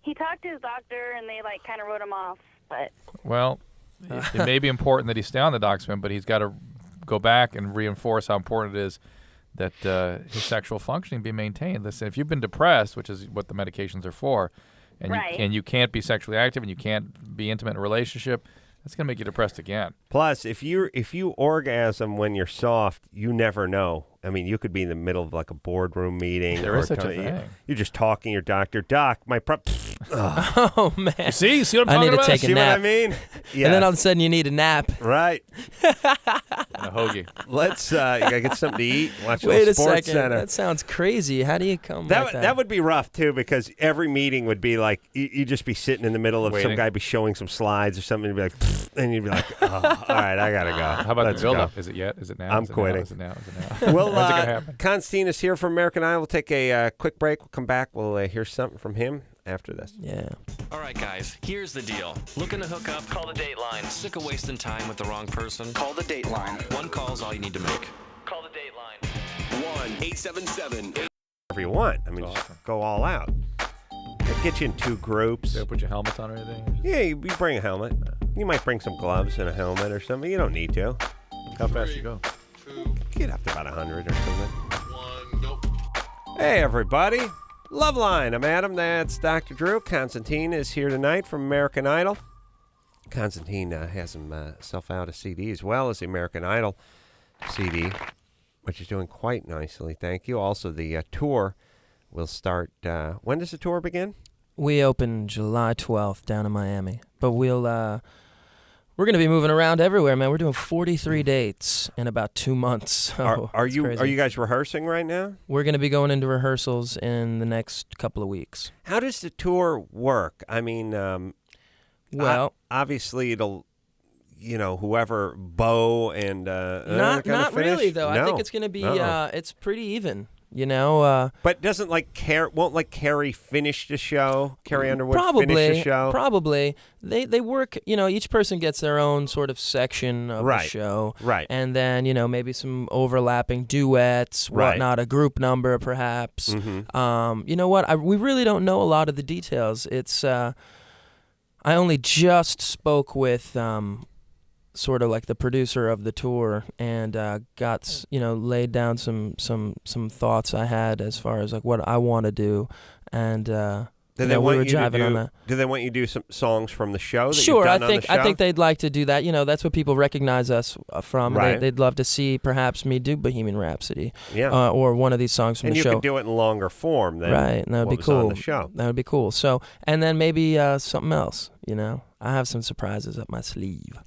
He talked to his doctor, and they kind of wrote him off. But well, it may be important that he stay on the Doxepin, but he's got to go back and reinforce how important it is that his sexual functioning be maintained. Listen, if you've been depressed, which is what the medications are for, and you can't be sexually active and you can't be intimate in a relationship, that's going to make you depressed again. Plus, if you orgasm when you're soft, you never know. I mean, you could be in the middle of like a boardroom meeting. There is such a thing. You're just talking to your doctor. Doc, my Oh, man. You see what I'm talking I need about? to take a See nap. what I mean? Yeah. And then all of a sudden you need a nap. Right. And a hoagie. Let's, you got to get something to eat. Watch Wait a a Sports second. Center. That sounds crazy. How do you come like that? That would be rough, too, because every meeting would be like, you'd just be sitting in the middle of some guy be showing some slides or something, and you'd be like, and you'd be like, oh, all right, I got to go. How about Let's the build-up? go. Is it yet? Is it now? I'm Is it quitting. Now? Is it now? Is it now? Well, when's it going to happen? Constantine is here from American Idol. We'll take a quick break. We'll come back. We'll hear something from him after this. Yeah. All right, guys, here's the deal. Looking to hook up? Call the Dateline. Sick of wasting time with the wrong person? Call the Dateline. One call's all you need to make. Call the Dateline. 1-877. Whatever you want. I mean, just go all out. They'll get you in two groups. They put your helmet on or anything? Yeah, you bring a helmet. You might bring some gloves and a helmet or something. You don't need to. How fast you go? Get up to about 100 or something. Hey, everybody. LoveLine. I'm Adam. That's Dr. Drew. Constantine is here tonight from American Idol. Constantine has himself out a CD as well as the American Idol CD, which is doing quite nicely. Thank you. Also, the tour will start. When does the tour begin? We open July 12th down in Miami, but we're going to be moving around everywhere, man. We're doing 43 dates in about 2 months. So are you guys rehearsing right now? We're going to be going into rehearsals in the next couple of weeks. How does the tour work? I mean, obviously it'll, whoever Bo and not really though. No. I think it's going to be it's pretty even. But doesn't won't Carrie finish the show? Carrie Underwood probably, finish the show? Probably. They work, each person gets their own sort of section of the show. Right. And then, maybe some overlapping duets, whatnot, a group number perhaps. Mm-hmm. You know what? We really don't know a lot of the details. It's I only just spoke with sort of like the producer of the tour and got laid down some thoughts I had as far as like what I want to do, and we were jiving on that. Do they want you to do some songs from the show? Sure, I think they'd like to do that. That's what people recognize us from. Right. They'd love to see perhaps me do Bohemian Rhapsody, or one of these songs from and the show. And you could do it in longer form than right, and that would be cool. On the show. That would be cool. So, and then maybe something else. I have some surprises up my sleeve.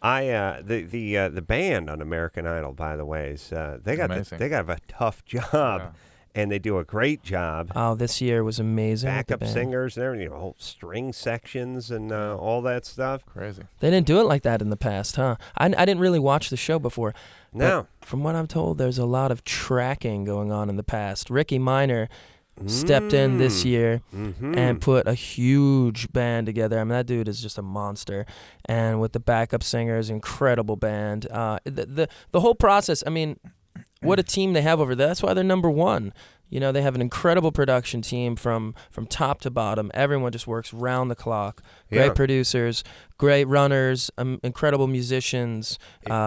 The band on American Idol, by the way, is they got a tough job, and they do a great job. Oh, this year was amazing. Backup singers and everything, whole string sections and all that stuff. Crazy. They didn't do it like that in the past, huh? I didn't really watch the show before. No. But from what I'm told, there's a lot of tracking going on in the past. Ricky Minor stepped in this year and put a huge band together. I mean, that dude is just a monster. And with the backup singers, incredible band. The whole process, I mean, what a team they have over there. That's why they're number one. You know, they have an incredible production team from top to bottom. Everyone just works round the clock. Great producers, great runners, incredible musicians,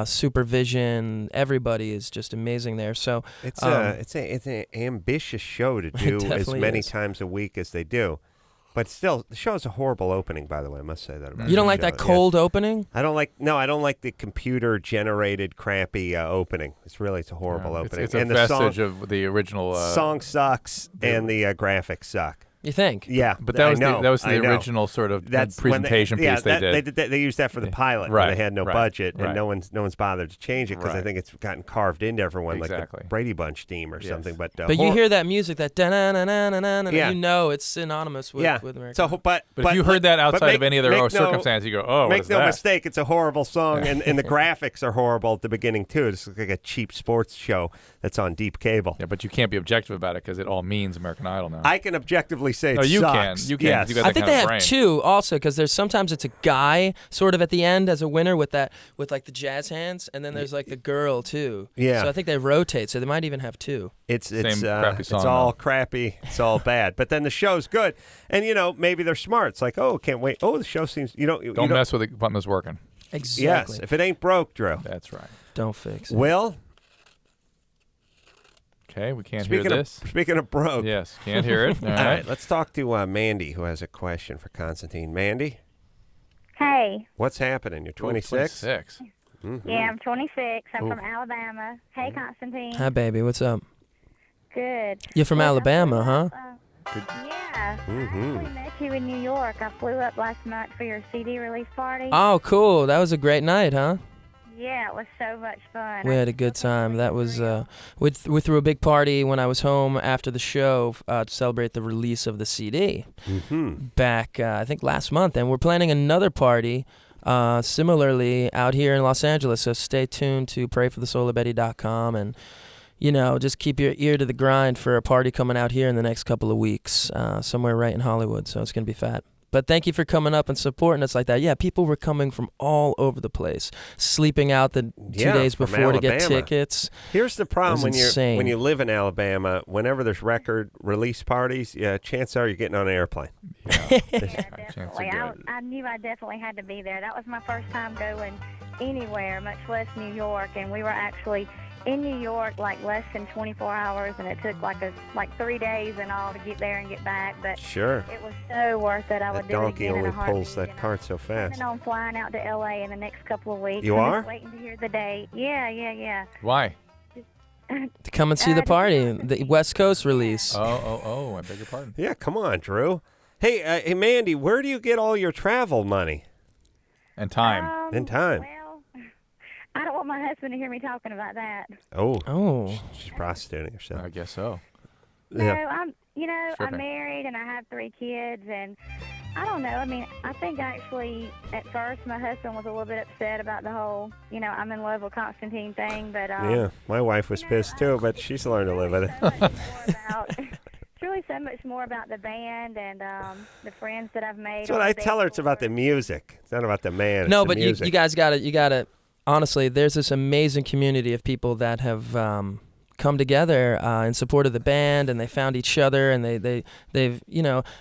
supervision. Everybody is just amazing there. So it's an ambitious show to do as many times a week as they do. But still, the show's a horrible opening, by the way. I must say that about You don't like that cold opening? I don't like the computer-generated crappy opening. It's a horrible opening. It's a vestige of the original. Song sucks, and the graphics suck. You think? Yeah, but that was the original sort of presentation piece they did. They used that for the pilot. Right. When they had no budget, and no one's bothered to change it because I think it's gotten carved into everyone like the Brady Bunch theme or something. But you hear that music, that da-na-na-na-na-na, you know it's synonymous with American. So, but if you heard that outside of any other circumstance, you go, oh, make no mistake, it's a horrible song, and the graphics are horrible at the beginning too. It's like a cheap sports show that's on deep cable. Yeah, but you can't be objective about it because it all means American Idol now. I can objectively say it you sucks. You can. Yes. You got that I think kind they of have brain. two also because sometimes it's a guy sort of at the end as a winner with like the jazz hands, and then there's like the girl too. Yeah. So I think they rotate, so they might even have two. Crappy song, it's all crappy. It's all bad. But then the show's good, and maybe they're smart. It's like, oh, can't wait. Oh, the show seems don't mess with it when it's working. Exactly. Yes, if it ain't broke, Drew. That's right. Don't fix it. Will. Okay, we can't hear this. Speaking of broke. Yes, can't hear it. All right, let's talk to Mandy, who has a question for Constantine. Mandy? Hey. What's happening? You're 26? 26. Mm-hmm. Yeah, I'm 26. I'm from Alabama. Hey, Constantine. Hi, baby. What's up? Good. You're from Alabama, huh? Yeah. I actually met you in New York. I flew up last month for your CD release party. Oh, cool. That was a great night, huh? Yeah, it was so much fun. We had a good time. That was we threw a big party when I was home after the show to celebrate the release of the CD back I think last month, and we're planning another party similarly out here in Los Angeles. So stay tuned to prayforthesoulofbetty.com and just keep your ear to the grind for a party coming out here in the next couple of weeks somewhere right in Hollywood. So it's gonna be fat. But thank you for coming up and supporting us like that. Yeah, people were coming from all over the place, sleeping out the 2 days before to get tickets. Here's the problem when you live in Alabama. Whenever there's record release parties, chances are you're getting on an airplane. Yeah, definitely. I knew I definitely had to be there. That was my first time going anywhere, much less New York, and we were actually in New York like less than 24 hours, and it took like 3 days and all to get there and get back. But sure, it was so worth it. I would do it again in a heartbeat. That donkey only pulls that cart so fast. I'm flying out to LA in the next couple of weeks. You are? Just waiting to hear the date. Yeah. Why? To come and see the party, the West Coast release. Oh, I beg your pardon. Yeah, come on, Drew. Hey, Mandy, where do you get all your travel money? And time. Well, I don't want my husband to hear me talking about that. Oh. She's prostituting herself. I guess so. No, I'm married and I have 3 kids, and I don't know. I mean, I think actually at first my husband was a little bit upset about the whole, I'm in love with Constantine thing, but yeah, my wife was pissed too, but she's learned to live with it. It's really so much more about the band and the friends that I've made. That's what I tell her. It's about the music. It's not about the man. No, it's but the music. you guys got to. Honestly, there's this amazing community of people that have come together in support of the band, and they found each other, and they've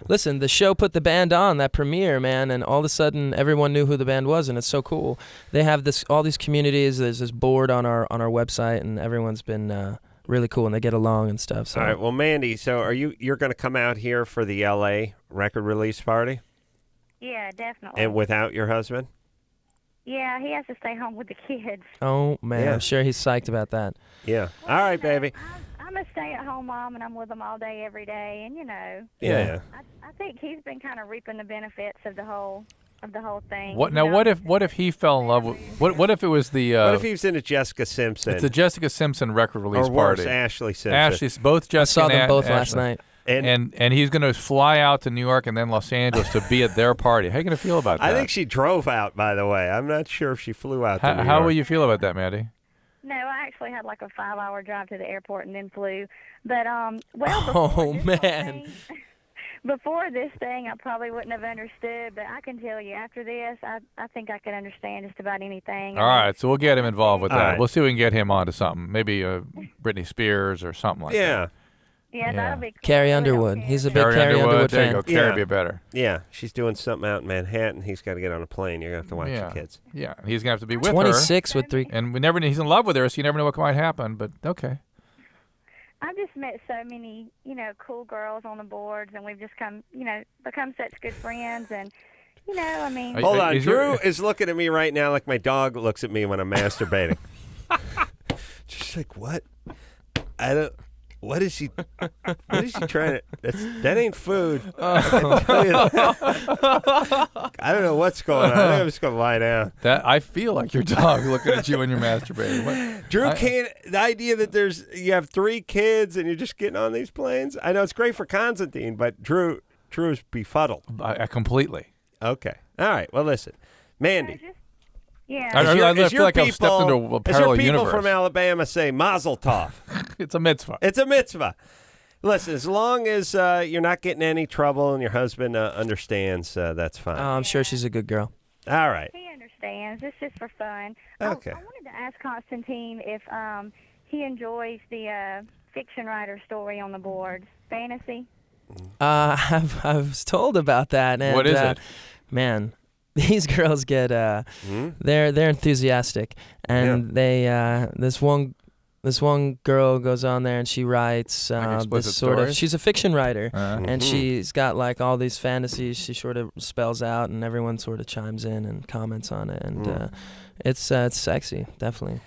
listen, the show put the band on that premiere, man, and all of a sudden everyone knew who the band was, and it's so cool. They have all these communities. There's this board on our website, and everyone's been really cool, and they get along and stuff. So. All right, well, Mandy, so you're going to come out here for the LA record release party? Yeah, definitely. And without your husband? Yeah, he has to stay home with the kids. Oh, man, Yeah. I'm sure he's psyched about that. Yeah. All right, baby. I'm a stay-at-home mom, and I'm with him all day, every day, and Yeah. I think he's been kind of reaping the benefits of the whole of the whole thing. What now? What if he fell in love with? What if it was the? What if he was in a Jessica Simpson? It's a Jessica Simpson record release or worse, party. Ashley Simpson. Ashley's both Jessica. I saw them both Ashley. last night. And he's going to fly out to New York and then Los Angeles to be at their party. How are you going to feel about that? I think she drove out, by the way. I'm not sure if she flew out to New York. How will you feel about that, Maddie? No, I actually had like a 5-hour drive to the airport and then flew. But, before this thing, I probably wouldn't have understood. But I can tell you, after this, I think I can understand just about anything. All right, so we'll get him involved with that. right. We'll see if we can get him onto something. Maybe Britney Spears or something like that. Yeah, that'll be cool. Carrie Underwood. He's a big Carrie Underwood There you fan. go. Carrie be better. Yeah, she's doing something out in Manhattan. He's got to get on a plane. You're going to have to watch your kids. Yeah, he's going to have to be with 26 with 3. And he's in love with her, so you never know what might happen, but okay. I've just met so many, cool girls on the boards, and we've just become such good friends. And, I mean. Hold on. Drew is looking at me right now like my dog looks at me when I'm masturbating. Just like, what? What is she trying to? That ain't food. I can tell you that. I don't know what's going on. I think I'm just gonna lie down. I feel like your dog looking at you when you're masturbating. Drew can't. The idea that you have 3 kids and you're just getting on these planes. I know it's great for Constantine, but Drew's befuddled. Completely. Okay. All right. Well, listen, Mandy. Yeah. I feel like I've stepped into a parallel people universe. from Alabama say Mazel Tov. It's a mitzvah. It's a mitzvah. Listen, as long as you're not getting any trouble and your husband understands, that's fine. I'm sure she's a good girl. All right. He understands. It's just for fun. Okay. I wanted to ask Constantine if he enjoys the fiction writer story on the boards, fantasy. I was told about that. And, what is it? Man, these girls get they're enthusiastic, and they this one girl goes on there and she writes this sort of. She's a fiction writer, and she's got like all these fantasies. She sort of spells out, and everyone sort of chimes in and comments on it, and it's sexy, definitely.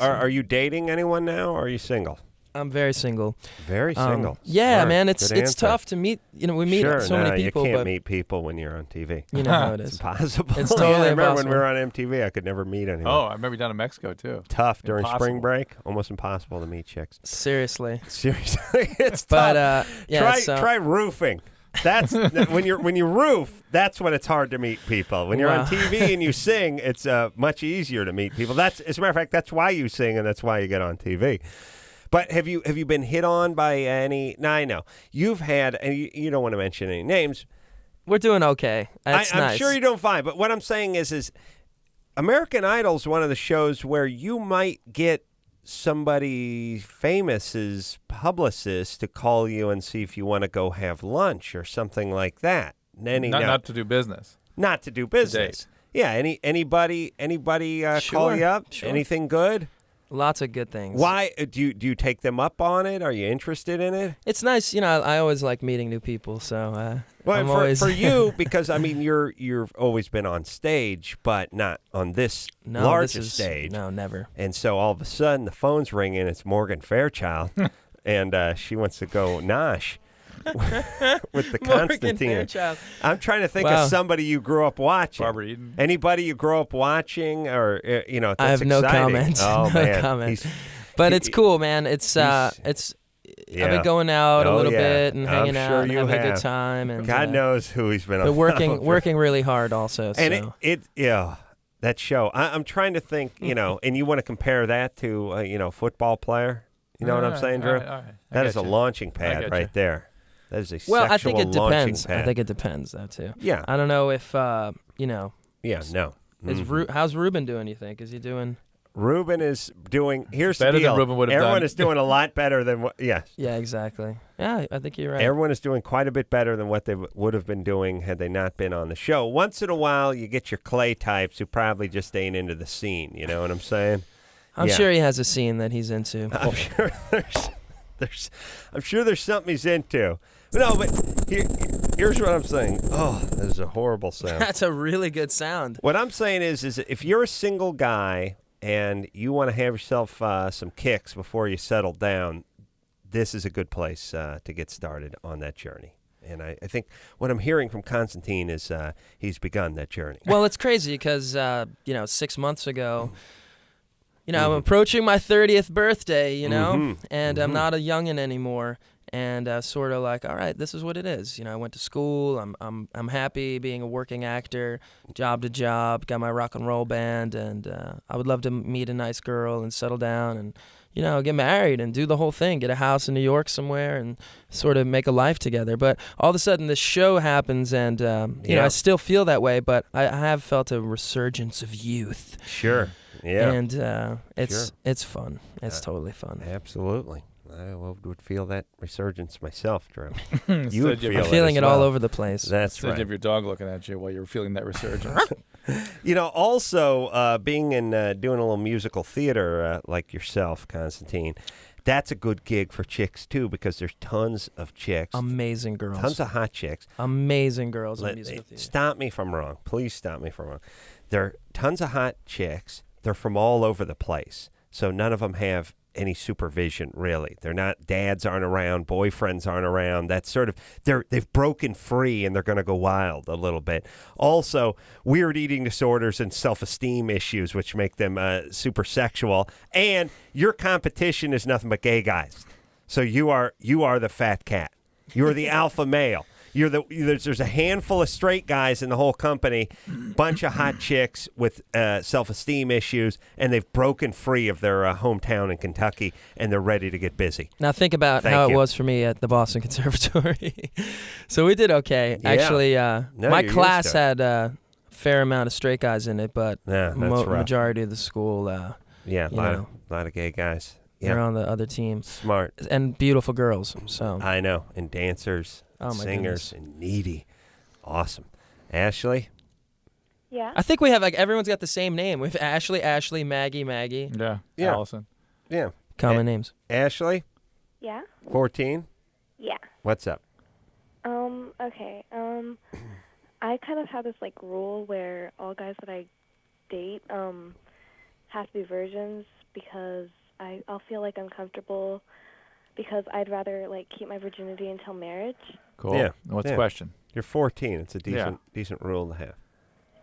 Are you dating anyone now, or are you single? I'm very single. Very single. Yeah, Smart. man, Good it's answer. tough to meet. We meet so many people. You can't but meet people when you're on TV. You know how it is. It's impossible. It's totally I remember impossible. when we were on MTV, I could never meet anyone. Oh, I remember down in Mexico too. Tough during Impossible. spring break. Almost impossible to meet chicks. Seriously, it's but, tough. yeah, try roofing. That's when you roof. That's when it's hard to meet people. When you're on TV and you sing, it's much easier to meet people. As a matter of fact, that's why you sing and that's why you get on TV. But have you been hit on by any? No, I know you've had, and you don't want to mention any names. We're doing okay. I'm nice. Sure you're doing fine. But what I'm saying is American Idol is one of the shows where you might get somebody famous's publicist to call you and see if you want to go have lunch or something like that. Not to do business. Not to do business. Yeah. Anybody call you up? Sure. Anything good? Lots of good things. Why do you take them up on it? Are you interested in it? It's nice, I always like meeting new people. So, for you, because I mean, you've always been on stage, but not on this largest stage. No, never. And so all of a sudden, the phone's ringing. It's Morgan Fairchild, and she wants to go nosh with the Constantine. I'm trying to think of somebody you grew up watching. Barbara Eden. Anybody you grew up watching, or that's I have exciting. no comment. Oh no man, comment. But it's cool, man. It's I've been going out a little bit and hanging out and having a good time. And God knows who he's been. But working really hard also. And so. That show. I'm trying to think. And you want to compare that to football player. You know what I'm saying, Drew? All right. That is a launching pad right there. That is a I think it depends. pad. I think it depends, though, too. Yeah. I don't know if, Yeah, no. How's Ruben doing, you think? Is he doing... Ruben is doing... Here's better the deal. than Ruben would have done. Everyone is doing a lot better than what... Yes. Yeah, exactly. Yeah, I think you're right. Everyone is doing quite a bit better than what they would have been doing had they not been on the show. Once in a while, you get your clay types who probably just ain't into the scene. You know what I'm saying? I'm sure he has a scene that he's into. I'm sure there's something he's into. No, but here's what I'm saying. Oh, that is a horrible sound. That's a really good sound. What I'm saying is if you're a single guy and you want to have yourself some kicks before you settle down, this is a good place to get started on that journey. And I think what I'm hearing from Constantine is he's begun that journey. Well, it's crazy because 6 months ago, I'm approaching my 30th birthday, and I'm not a youngin' anymore. And sort of like, all right, this is what it is. I went to school. I'm happy being a working actor, job to job. Got my rock and roll band, and I would love to meet a nice girl and settle down and get married and do the whole thing. Get a house in New York somewhere and sort of make a life together. But all of a sudden, this show happens, and I still feel that way. But I have felt a resurgence of youth. Sure. Yeah. And it's fun. It's totally fun. Absolutely. I would feel that resurgence myself, Drew. You would feel I'm feeling it all over the place. That's right. Instead of your dog looking at you while you're feeling that resurgence. Also being in doing a little musical theater like yourself, Constantine, that's a good gig for chicks too because there's tons of chicks. Amazing girls. Tons of hot chicks. Amazing girls in musical theater. Stop me if I'm wrong. Please stop me if I'm wrong. There are tons of hot chicks. They're from all over the place. So none of them have any supervision, really. They're not, dads aren't around, boyfriends aren't around. That's sort of, they've broken free and they're going to go wild a little bit. Also, weird eating disorders and self-esteem issues, which make them super sexual. And your competition is nothing but gay guys. So you are the fat cat. You're the alpha male. There's a handful of straight guys in the whole company, bunch of hot chicks with self-esteem issues, and they've broken free of their hometown in Kentucky, and they're ready to get busy. Now think about how it was for me at the Boston Conservatory. So we did okay. Yeah. Actually, my class had a fair amount of straight guys in it, but majority of the school, a lot of gay guys. They're on the other team. Smart. And beautiful girls. So I know. And dancers, singers, and needy. Awesome. Ashley? Yeah. I think we have, everyone's got the same name. We have Ashley, Maggie. Yeah. Allison. Yeah. Common names. Ashley? Yeah. 14? Yeah. What's up? Okay. I kind of have this, rule where all guys that I date, have to be virgins because I'll feel uncomfortable because I'd rather keep my virginity until marriage. Cool. Yeah. What's the question? You're 14. It's a decent rule to have.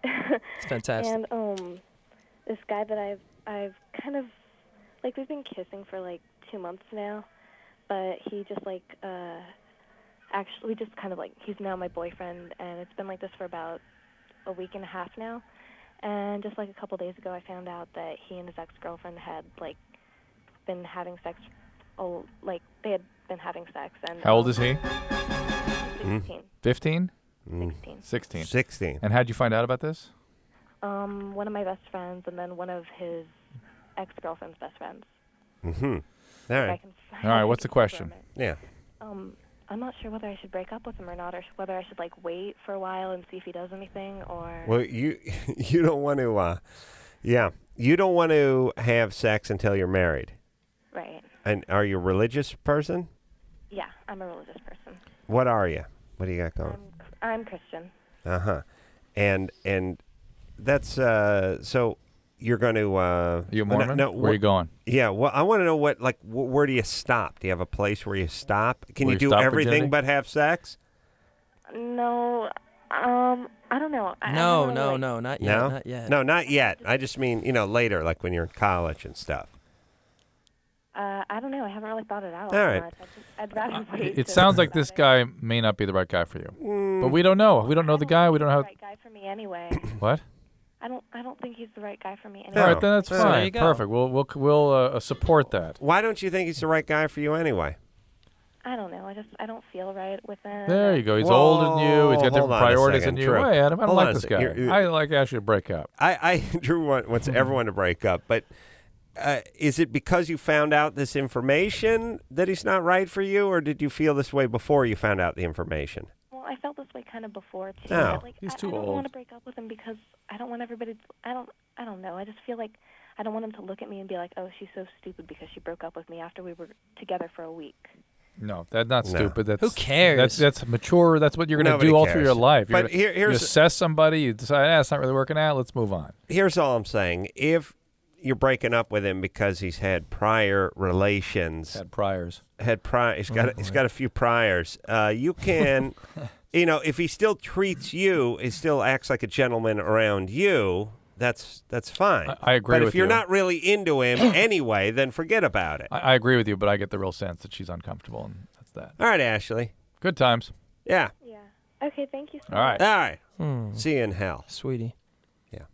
It's fantastic. And this guy that I've kind of we've been kissing for 2 months now, but he just actually we just kind of he's now my boyfriend, and it's been like this for about a week and a half now. And just a couple days ago, I found out that he and his ex-girlfriend had been having sex. They had been having sex. And how old is he? 16. 15? 16. 16. And how'd you find out about this? One of my best friends, and then one of his ex-girlfriend's best friends. Mm-hmm. All right. All right. What's the question? Yeah. I'm not sure whether I should break up with him or not, or whether I should wait for a while and see if he does anything, or. Well, you don't want to. You don't want to have sex until you're married. Right. And are you a religious person? Yeah, I'm a religious person. What are you? What do you got going? I'm Christian. Uh-huh. And that's so you're going to Are you Mormon? No, where are you going? Yeah, well, I want to know where do you stop? Do you have a place where you stop? Can Where you you do stop everything virginity? but have sex? No, I don't know. No, not yet. No? Not yet. No, not yet. I just mean, later, when you're in college and stuff. I don't know. I haven't really thought it out. All right. Much. I'd rather wait. It sounds like this guy may not be the right guy for you. But we don't know. We don't know the guy. We don't know how. The right guy for me anyway. What? I don't think he's the right guy for me anyway. All right, then that's So fine. there you go. Perfect. We'll support that. Why don't you think he's the right guy for you anyway? I don't know. I don't feel right with him. There you go. He's older than you. He's got different hold on a priorities second, than you. Drew. Hey, Adam, I don't Hold on like a this second. guy. You're- I like Ashley to break up. Drew wants everyone to break up, but is it because you found out this information that he's not right for you, or did you feel this way before you found out the information? Well, I felt this way kind of before too. No. He's too I don't old. want to break up with him because I don't want everybody. I don't know. I just feel like I don't want him to look at me and be like, "Oh, she's so stupid because she broke up with me after we were together for a week." No, that's not stupid. That's, Who cares? That's mature. That's what you're going to Nobody do all through cares. your life. But you here's assess somebody. You decide, it's not really working out. Let's move on. Here's all I'm saying. If you're breaking up with him because he's had prior relations. Had priors. He's got a few priors. You can, if he still treats you, he still acts like a gentleman around you. That's fine. I agree with you. But if you're not really into him anyway, then forget about it. I agree with you, but I get the real sense that she's uncomfortable, and that's that. All right, Ashley. Good times. Yeah. Yeah. Okay, thank you so All right. much. All right. See you in hell. Sweetie. Yeah.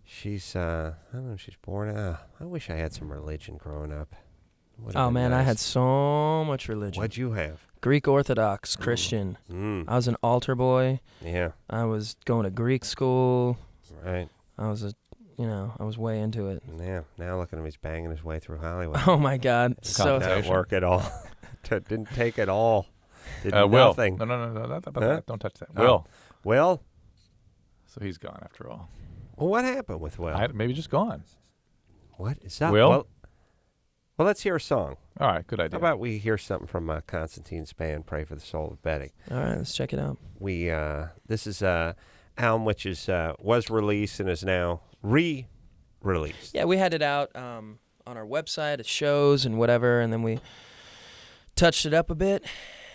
She's, I don't know, she's born. I wish I had some religion growing up. Oh, man, nice. I had so much religion. What'd you have? Greek Orthodox Christian. I was an altar boy. Yeah. I was going to Greek school. Right. I was I was way into it. Yeah. Now look at him. He's banging his way through Hollywood. Oh, my God. So didn't work at all. Didn't take it all. Did Will. nothing. No. Huh? Don't touch that. Oh. Will? So he's gone after all. Well, what happened with Will? Maybe just gone. What is that? Will? Well, let's hear a song. All right, good idea. How about we hear something from Constantine's band, Pray for the Soul of Betty? All right, let's check it out. This is album which was released and is now re-released. Yeah, we had it out on our website at shows and whatever, and then we touched it up a bit,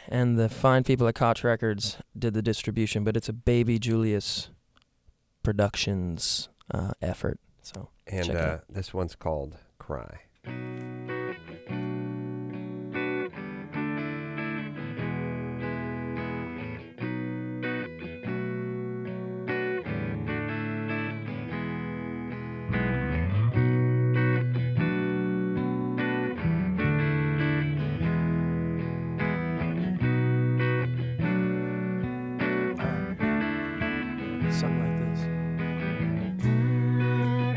and the fine people at Koch Records did the distribution, but it's a Baby Julius Productions effort. So check it out. This one's called Cry. Something like this.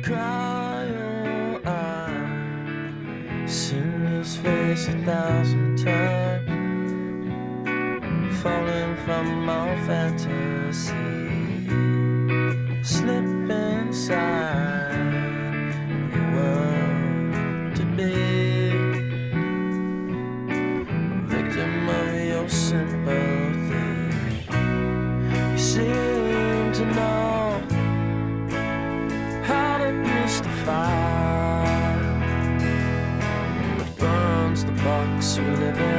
Cry your eye, seen his face 1,000 times, falling from our fantasy, slip inside your world to be a victim of your sympathy. You seem to know how to mystify what burns the box we live in.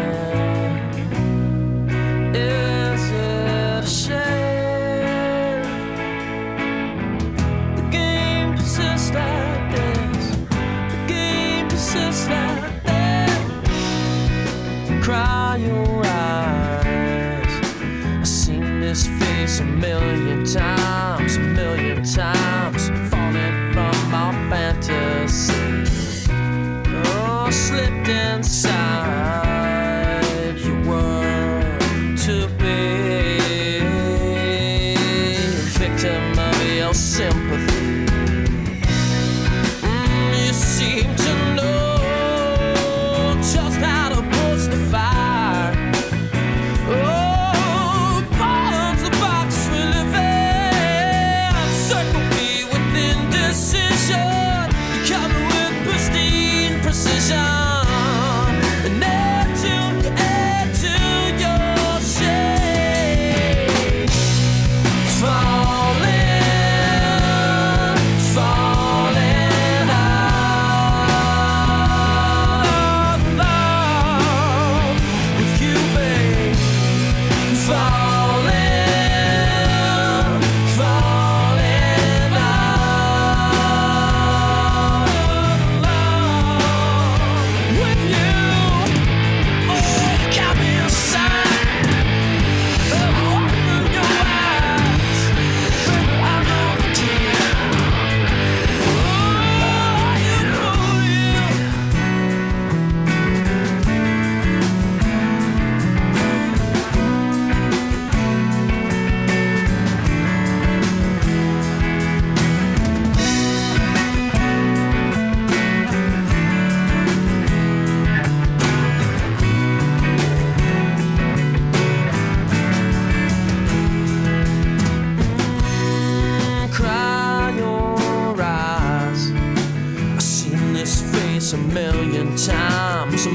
Is it a shame the game persists like this? The game persists like this. Cry your eyes. I've seen this face a million times, falling from our fantasy. Oh, slipped inside your world to be a victim of your sympathy. You seem to know just how to push the fire. Oh, burns the box we live in. Circle me with indecision. Cover with pristine precision. And add to your shade. Falling out of love with you, babe. Falling out of love with you. Oh, got me inside. Open your eyes. I know the tear. Oh, you know you. Cry your eyes. I've seen this face a million times,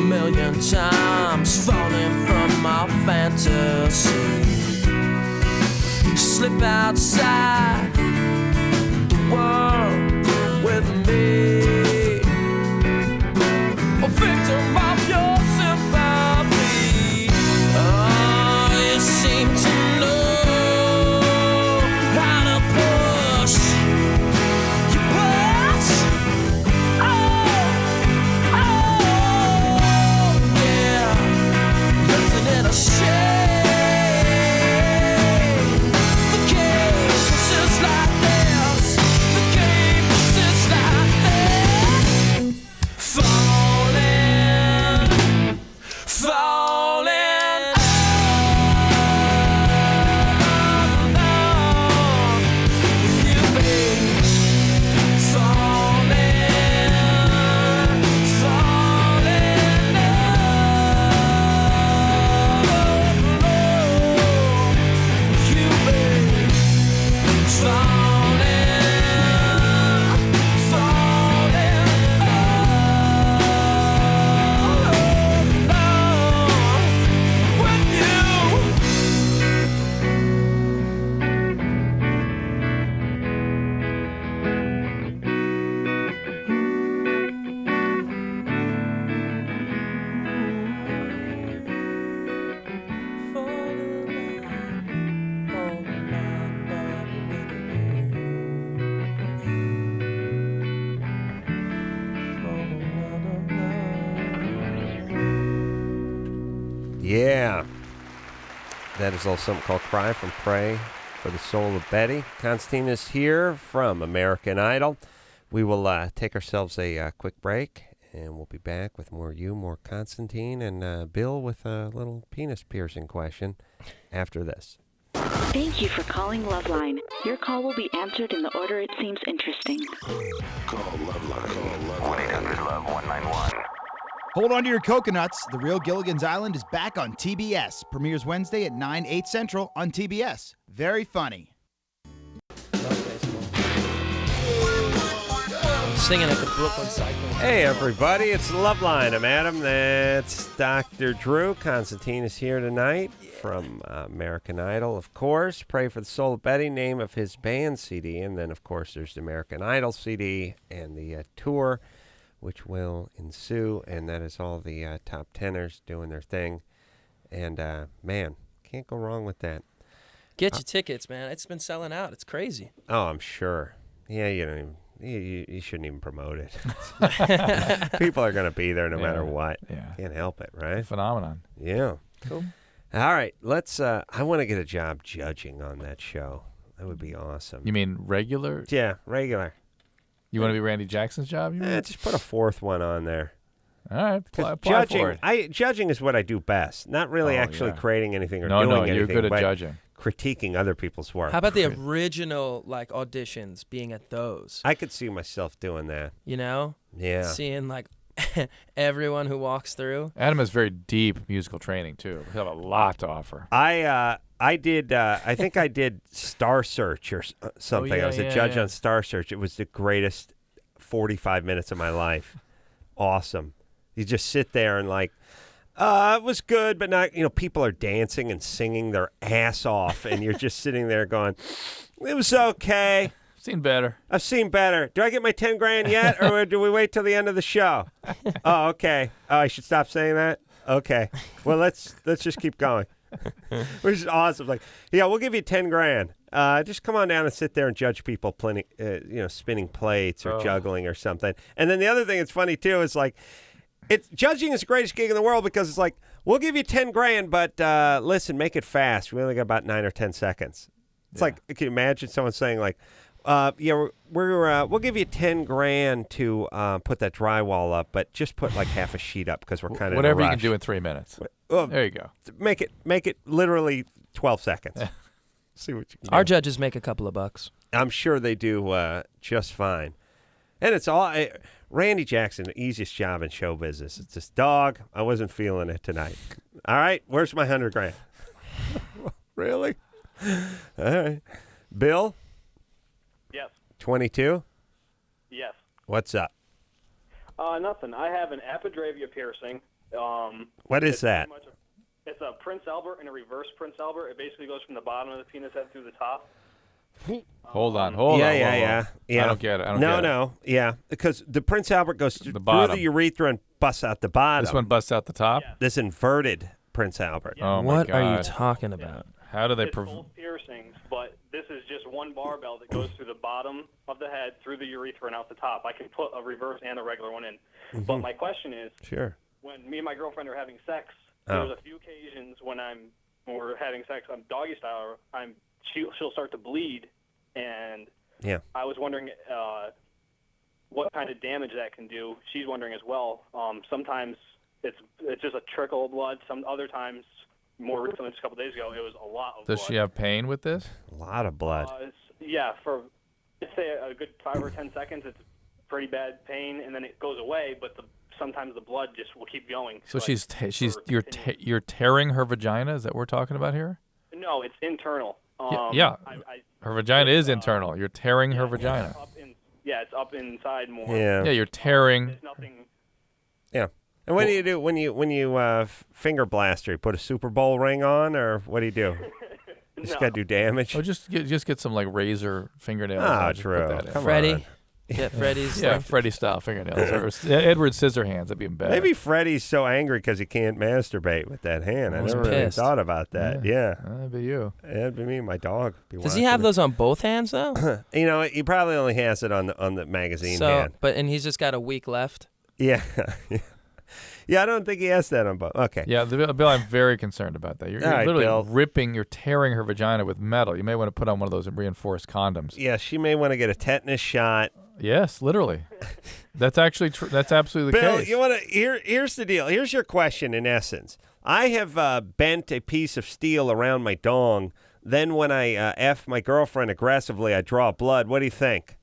falling from our fantasy. Slip outside the world with me. Yeah. That is a little something called Cry from Prey for the Soul of Betty. Constantine is here from American Idol. We will take ourselves a quick break, and we'll be back with more Constantine, and Bill with a little penis piercing question after this. Thank you for calling LoveLine. Your call will be answered in the order it seems interesting. Call LoveLine. 1-800-LOVE-191. Hold on to your coconuts. The Real Gilligan's Island is back on TBS. Premieres Wednesday at 9, 8 Central on TBS. Very funny. Singing at the Brooklyn Cyclone. Hey, everybody. It's LoveLine. I'm Adam. That's Dr. Drew. Constantine is here tonight from American Idol, of course. Pray for the Soul of Betty, name of his band CD. And then, of course, there's the American Idol CD and the tour, which will ensue. And that is all the top tenors doing their thing. And, man, can't go wrong with that. Get your tickets, man. It's been selling out. It's crazy. Oh, I'm sure. Yeah, you don't even... You shouldn't even promote it. People are going to be there no matter what. Yeah. Can't help it, right? Phenomenon. Yeah. Cool. All right. Let's, I want to get a job judging on that show. That would be awesome. You mean regular? Yeah, regular. You want to be Randy Jackson's job? Just put a fourth one on there. All right. Apply judging, for it. Judging is what I do best. Not really actually creating anything or doing anything. No, you're good at judging. Critiquing other people's work. How about the original auditions, being at those? I could see myself doing that. You know? Yeah. Seeing everyone who walks through. Adam has very deep musical training too. We have a lot to offer. I did. I think I did Star Search or something. I was a judge on Star Search. It was the greatest 45 minutes of my life. Awesome. You just sit there and it was good, but not, people are dancing and singing their ass off, and you're just sitting there going, it was okay. Seen better. I've seen better. Do I get my 10 grand yet, or do we wait till the end of the show? Oh, okay. Oh, I should stop saying that? Okay. Well, let's just keep going. Which is awesome. We'll give you 10 grand. Just come on down and sit there and judge people spinning plates or juggling or something. And then the other thing that's funny, too, is judging is the greatest gig in the world because it's we'll give you 10 grand, but listen, make it fast. We only got about 9 or 10 seconds. It's can you imagine someone saying we'll give you 10 grand to put that drywall up, but just put half a sheet up because we're kind of whatever in a rush. You can do in 3 minutes. There you go. Make it literally 12 seconds. See what you can do. Our judges make a couple of bucks. I'm sure they do just fine. And it's all Randy Jackson, the easiest job in show business. It's this dog. I wasn't feeling it tonight. All right, where's my 100 grand? Really? All right, Bill. Yes. 22. Yes. What's up? Nothing. I have an epidrapia piercing. What is that? It's a Prince Albert and a reverse Prince Albert. It basically goes from the bottom of the penis head through the top. Hold on. Yeah. I don't get it. No. Yeah, because the Prince Albert goes through the urethra and busts out the bottom. This one busts out the top? Yeah. This inverted Prince Albert. Yeah. Oh, my what God. Are you talking about? How do they... It's both piercings, but this is just one barbell that goes through the bottom of the head, through the urethra, and out the top. I can put a reverse and a regular one in. Mm-hmm. But my question is, when me and my girlfriend are having sex, there's a few occasions when we're having sex, I'm doggy style, she'll start to bleed, and I was wondering what kind of damage that can do. She's wondering as well. Sometimes it's just a trickle of blood. Some other times, more recently, just a couple days ago, it was a lot of blood. Does she have pain with this? A lot of blood. For let's say a good 5 or 10 seconds, it's pretty bad pain, and then it goes away. But sometimes the blood just will keep going. So you're tearing her vagina? Is that what we're talking about here? No, it's internal. Her vagina is internal. You're tearing her vagina. It's up inside more. Yeah, you're tearing. There's nothing. Yeah. And what do you do when you finger blast her? You put a Super Bowl ring on, or what do you do? You just got to do damage? Oh, just get some razor fingernails. Ah, true. Freddie. Get Freddie's. Freddie style fingernails. Or Edward Scissorhands. That'd be better. Maybe Freddie's so angry because he can't masturbate with that hand. I never really thought about that. Yeah. That'd be you. That'd be me. My dog. Does he have those on both hands though? He probably only has it on the magazine hand. And he's just got a week left. Yeah. Yeah, I don't think he has that on both. Okay. Yeah, Bill, I'm very concerned about that. You're right, literally Bill. you're tearing her vagina with metal. You may want to put on one of those reinforced condoms. Yeah, she may want to get a tetanus shot. Yes, literally. That's actually true. That's absolutely the Bill, case. you want to? Here's the deal. Here's your question. In essence, I have bent a piece of steel around my dong. Then when I F my girlfriend aggressively, I draw blood. What do you think?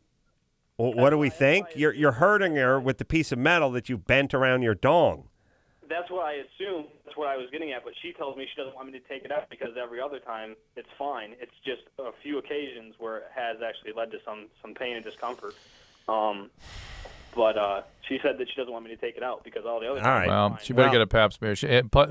Well, what do we think? You're hurting her with the piece of metal that you bent around your dong. That's what I assumed. That's what I was getting at. But she tells me she doesn't want me to take it out because every other time it's fine. It's just a few occasions where it has actually led to some pain and discomfort. But she said that she doesn't want me to take it out because all the other times. Well, she better get a pap smear.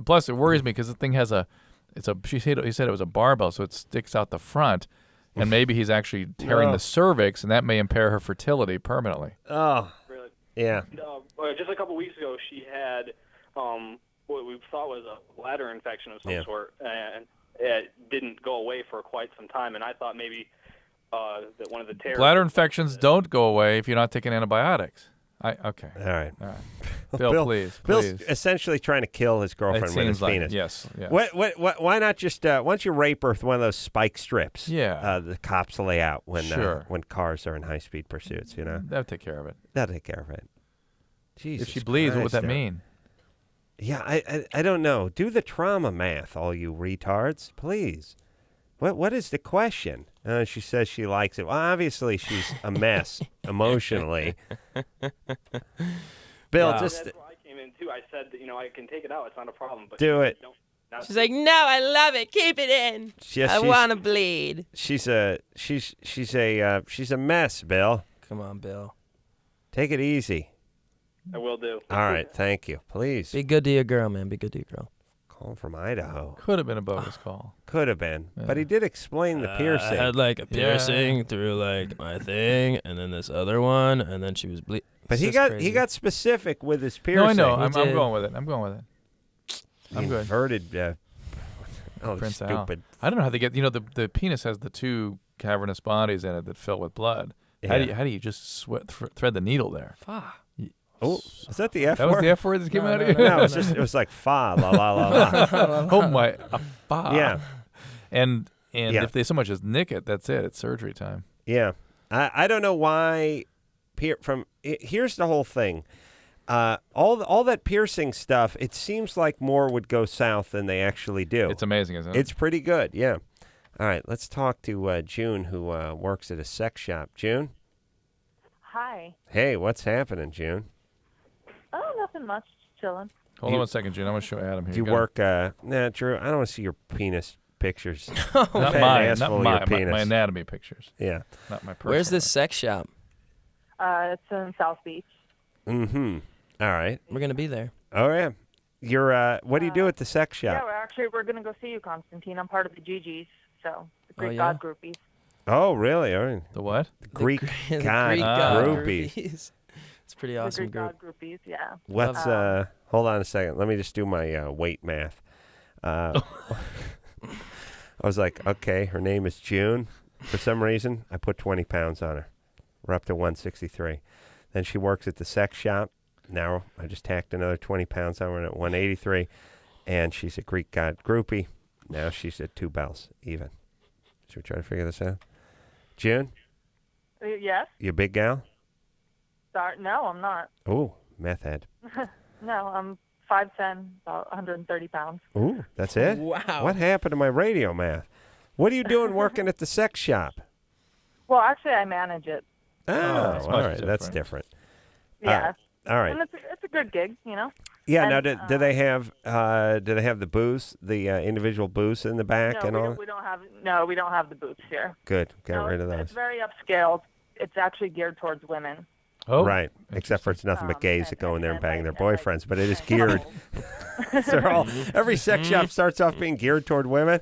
Plus, it worries me because the thing has he said it was a barbell, so it sticks out the front, and maybe he's actually tearing the cervix, and that may impair her fertility permanently. Oh, really? Yeah. Just a couple weeks ago, she had what we thought was a bladder infection of some sort, and it didn't go away for quite some time. And I thought maybe that one of the tears. Bladder infections don't go away if you're not taking antibiotics. Okay. All right. Bill, please. Bill's essentially trying to kill his girlfriend with his penis. Yes. Why not just once you rape her with one of those spike strips? Yeah. The cops lay out when cars are in high-speed pursuits. You know. That'll take care of it. That'll take care of it. Jesus if she bleeds, what would that Christ, mean? Yeah, I don't know. Do the trauma math, all you retards, please. What is the question? She says she likes it. Well, obviously she's a mess emotionally. Bill, that's where I came in too. I said that, I can take it out. It's not a problem. But do it. She's like, no, I love it. Keep it in. Yes, I want to bleed. She's a mess, Bill. Come on, Bill. Take it easy. I will do. All right, thank you. Please. Be good to your girl, man. Be good to your girl. Calling from Idaho. Could have been a bogus call. Could have been. Yeah. But he did explain the piercing. I had like a piercing through like my thing, and then this other one, and then she was bleeding. But he got specific with his piercing. No, I know. I'm going with it. I'm good. Inverted. Prince stupid. Al. I don't know how they get. The penis has the two cavernous bodies in it that fill with blood. Yeah. How do you just thread the needle there? Oh, is that the F word? That was the F word that came out of you? No, it was like fa, la, la, la, la. Oh, my, fa. Yeah. And if they so much as nick it, that's it. It's surgery time. Yeah. I don't know why. Here's the whole thing. All that piercing stuff, it seems like more would go south than they actually do. It's amazing, isn't it? It's pretty good, yeah. All right, let's talk to June, who works at a sex shop. June? Hi. Hey, what's happening, June? Oh, nothing much. Just chilling. Hold on one second, June. I'm going to show Adam here. Do you work? Drew, I don't want to see your penis pictures. Not mine. Not my anatomy pictures. Yeah. Not my personal. Where's this sex shop? It's in South Beach. Mm-hmm. All right. We're going to be there. Oh, yeah. You're, what do you do at the sex shop? Yeah, we're going to go see you, Constantine. I'm part of the GGs, so the Greek God groupies. Oh, really? All right. The what? The Greek God groupies. It's pretty awesome. The Greek God groupies, yeah. What's hold on a second. Let me just do my weight math. I was like, okay, her name is June. For some reason, I put 20 pounds on her. We're up to 163. Then she works at the sex shop. Now I just tacked another 20 pounds on her at 183. And she's a Greek God groupie. Now she's at 2 bells, even. Should we try to figure this out? June? Yes? You a big gal? No, I'm not. Oh, meth head. No, I'm 5'10", about 130 pounds. Ooh, that's it? Wow. What happened to my radio math? What are you doing working at the sex shop? Well, actually, I manage it. Oh, all right. That's different. Yeah. All right. And it's a good gig, Yeah. And, Now, do they have the booze, the individual booze in the back and all? We don't have the booths here. Good. Get rid of those. It's very upscale. It's actually geared towards women. Oh, right. Except for it's nothing but gays that go in there and bang their boyfriends, but it is geared. Every sex shop starts off being geared toward women,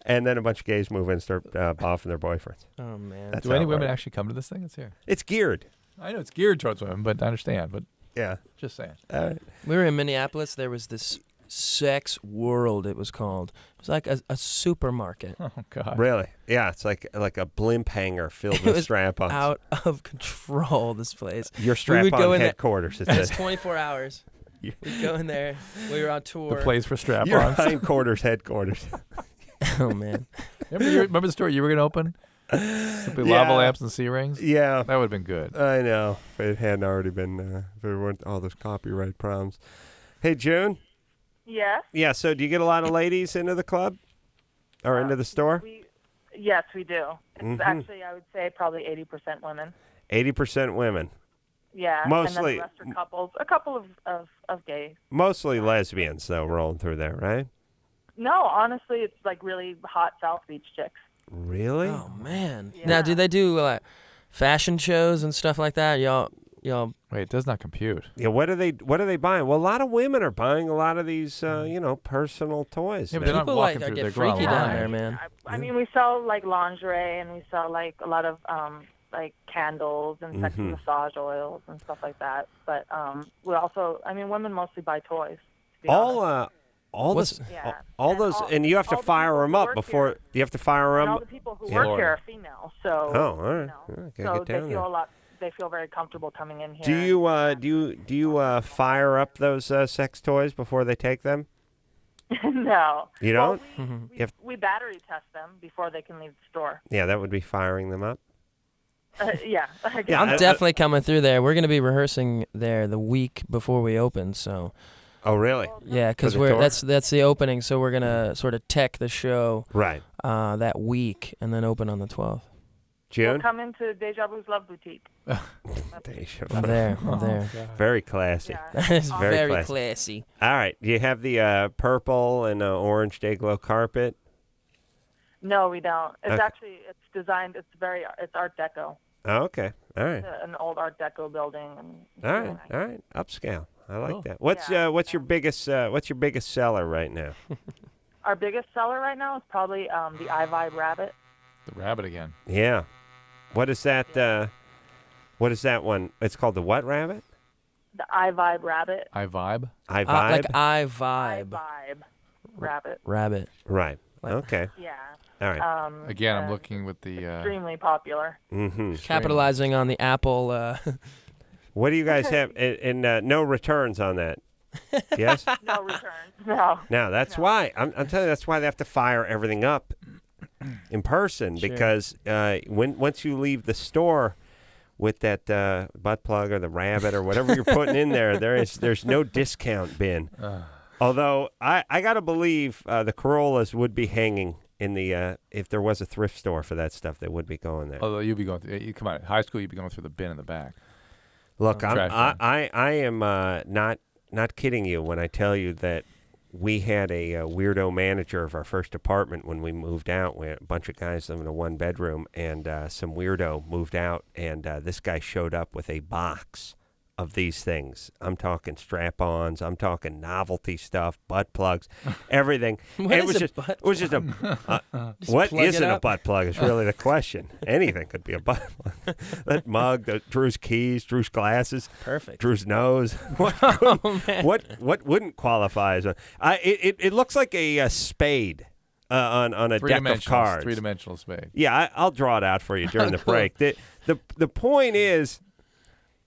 and then a bunch of gays move in and start boffing their boyfriends. Oh man! Do any women actually come to this thing? Let's hear. It's geared. I know it's geared towards women, but I understand. But yeah, just saying. All right. We were in Minneapolis. There was this Sex World, it was called. It was like a supermarket. Oh God! Really? Yeah, it's like a blimp hanger filled with strap-ons. Out of control, this place. Your strap-on headquarters. It's 24 hours. We go in there. We were on tour. The place for strap-ons. Your hindquarters headquarters. Oh, man. Remember the store you were going to open? Simply lava lamps and C-rings? Yeah. That would have been good. I know. If it hadn't already been, if there weren't all those copyright problems. Hey, June? Yes? Yeah, so do you get a lot of ladies into the club? Or into the store? Yes, we do. It's actually, I would say, probably 80% women. 80% women. Yeah. Mostly. And then the rest are couples. A couple of gays. Mostly lesbians, though, rolling through there, right? No, honestly, it's like really hot South Beach chicks. Really? Oh, man. Yeah. Now, do they do fashion shows and stuff like that? Y'all. Wait, it does not compute. Yeah, what are they buying? Well, a lot of women are buying a lot of these, personal toys. Yeah, but they're not walking through. They're freaky going down online. there, man. I mean, we sell like lingerie and we sell like a lot of like candles and sexy massage oils and stuff like that. But we also, I mean, women mostly buy toys. To be honest. All those, and you have to fire them up before you have to fire them. And all the people who work here are female, so all right. so they feel they feel very comfortable coming in here. Do you fire up those sex toys before they take them? No. You don't? Well, we battery test them before they can leave the store. Yeah, that would be firing them up. Yeah. Yeah, I'm definitely coming through there. We're going to be rehearsing there the week before we open, so. Oh, really? Yeah, because that's the opening, so we're gonna sort of tech the show right that week and then open on the 12th. June? We'll come into Deja Vu's Love Boutique. I'm there. Very classy. Yeah. It's very classy. All right. Do you have the purple and orange Dayglow carpet? No, we don't. It's actually it's designed. It's Art Deco. Oh, okay. All right. It's an old Art Deco building. All right. Upscale. I like that. What's your biggest seller right now? Our biggest seller right now is probably the iVibe Rabbit. The rabbit again. Yeah. What is that? What is that one? It's called the what rabbit? The iVibe Rabbit. iVibe? iVibe? Like iVibe. iVibe Rabbit. Rabbit. Right. Okay. Yeah. All right. Again, I'm looking with the... extremely popular. Mm-hmm. Capitalizing on the Apple... What do you guys have? And no returns on that? Yes? No returns. No. Now, that's why. I'm telling you, that's why they have to fire everything up in person. Sure. Because once you leave the store with that butt plug or the rabbit or whatever you're putting in there's no discount bin. Although, I got to believe the Corollas would be hanging in the if there was a thrift store for that stuff, they would be going there. Although you'd be going through... Come on, high school, you'd be going through the bin in the back. Look, I am not kidding you when I tell you that we had a weirdo manager of our first apartment when we moved out. We had a bunch of guys living in a one-bedroom, and some weirdo moved out, and this guy showed up with a box of these things. I'm talking strap-ons. I'm talking novelty stuff, butt plugs, everything. What is a butt plug? What isn't a butt plug is really the question. Anything could be a butt plug. That mug, Drew's keys, Drew's glasses, perfect. Drew's nose. What wouldn't qualify as a? It looks like a spade on a deck of cards. Three-dimensional spade. Yeah, I'll draw it out for you during the break. The point is.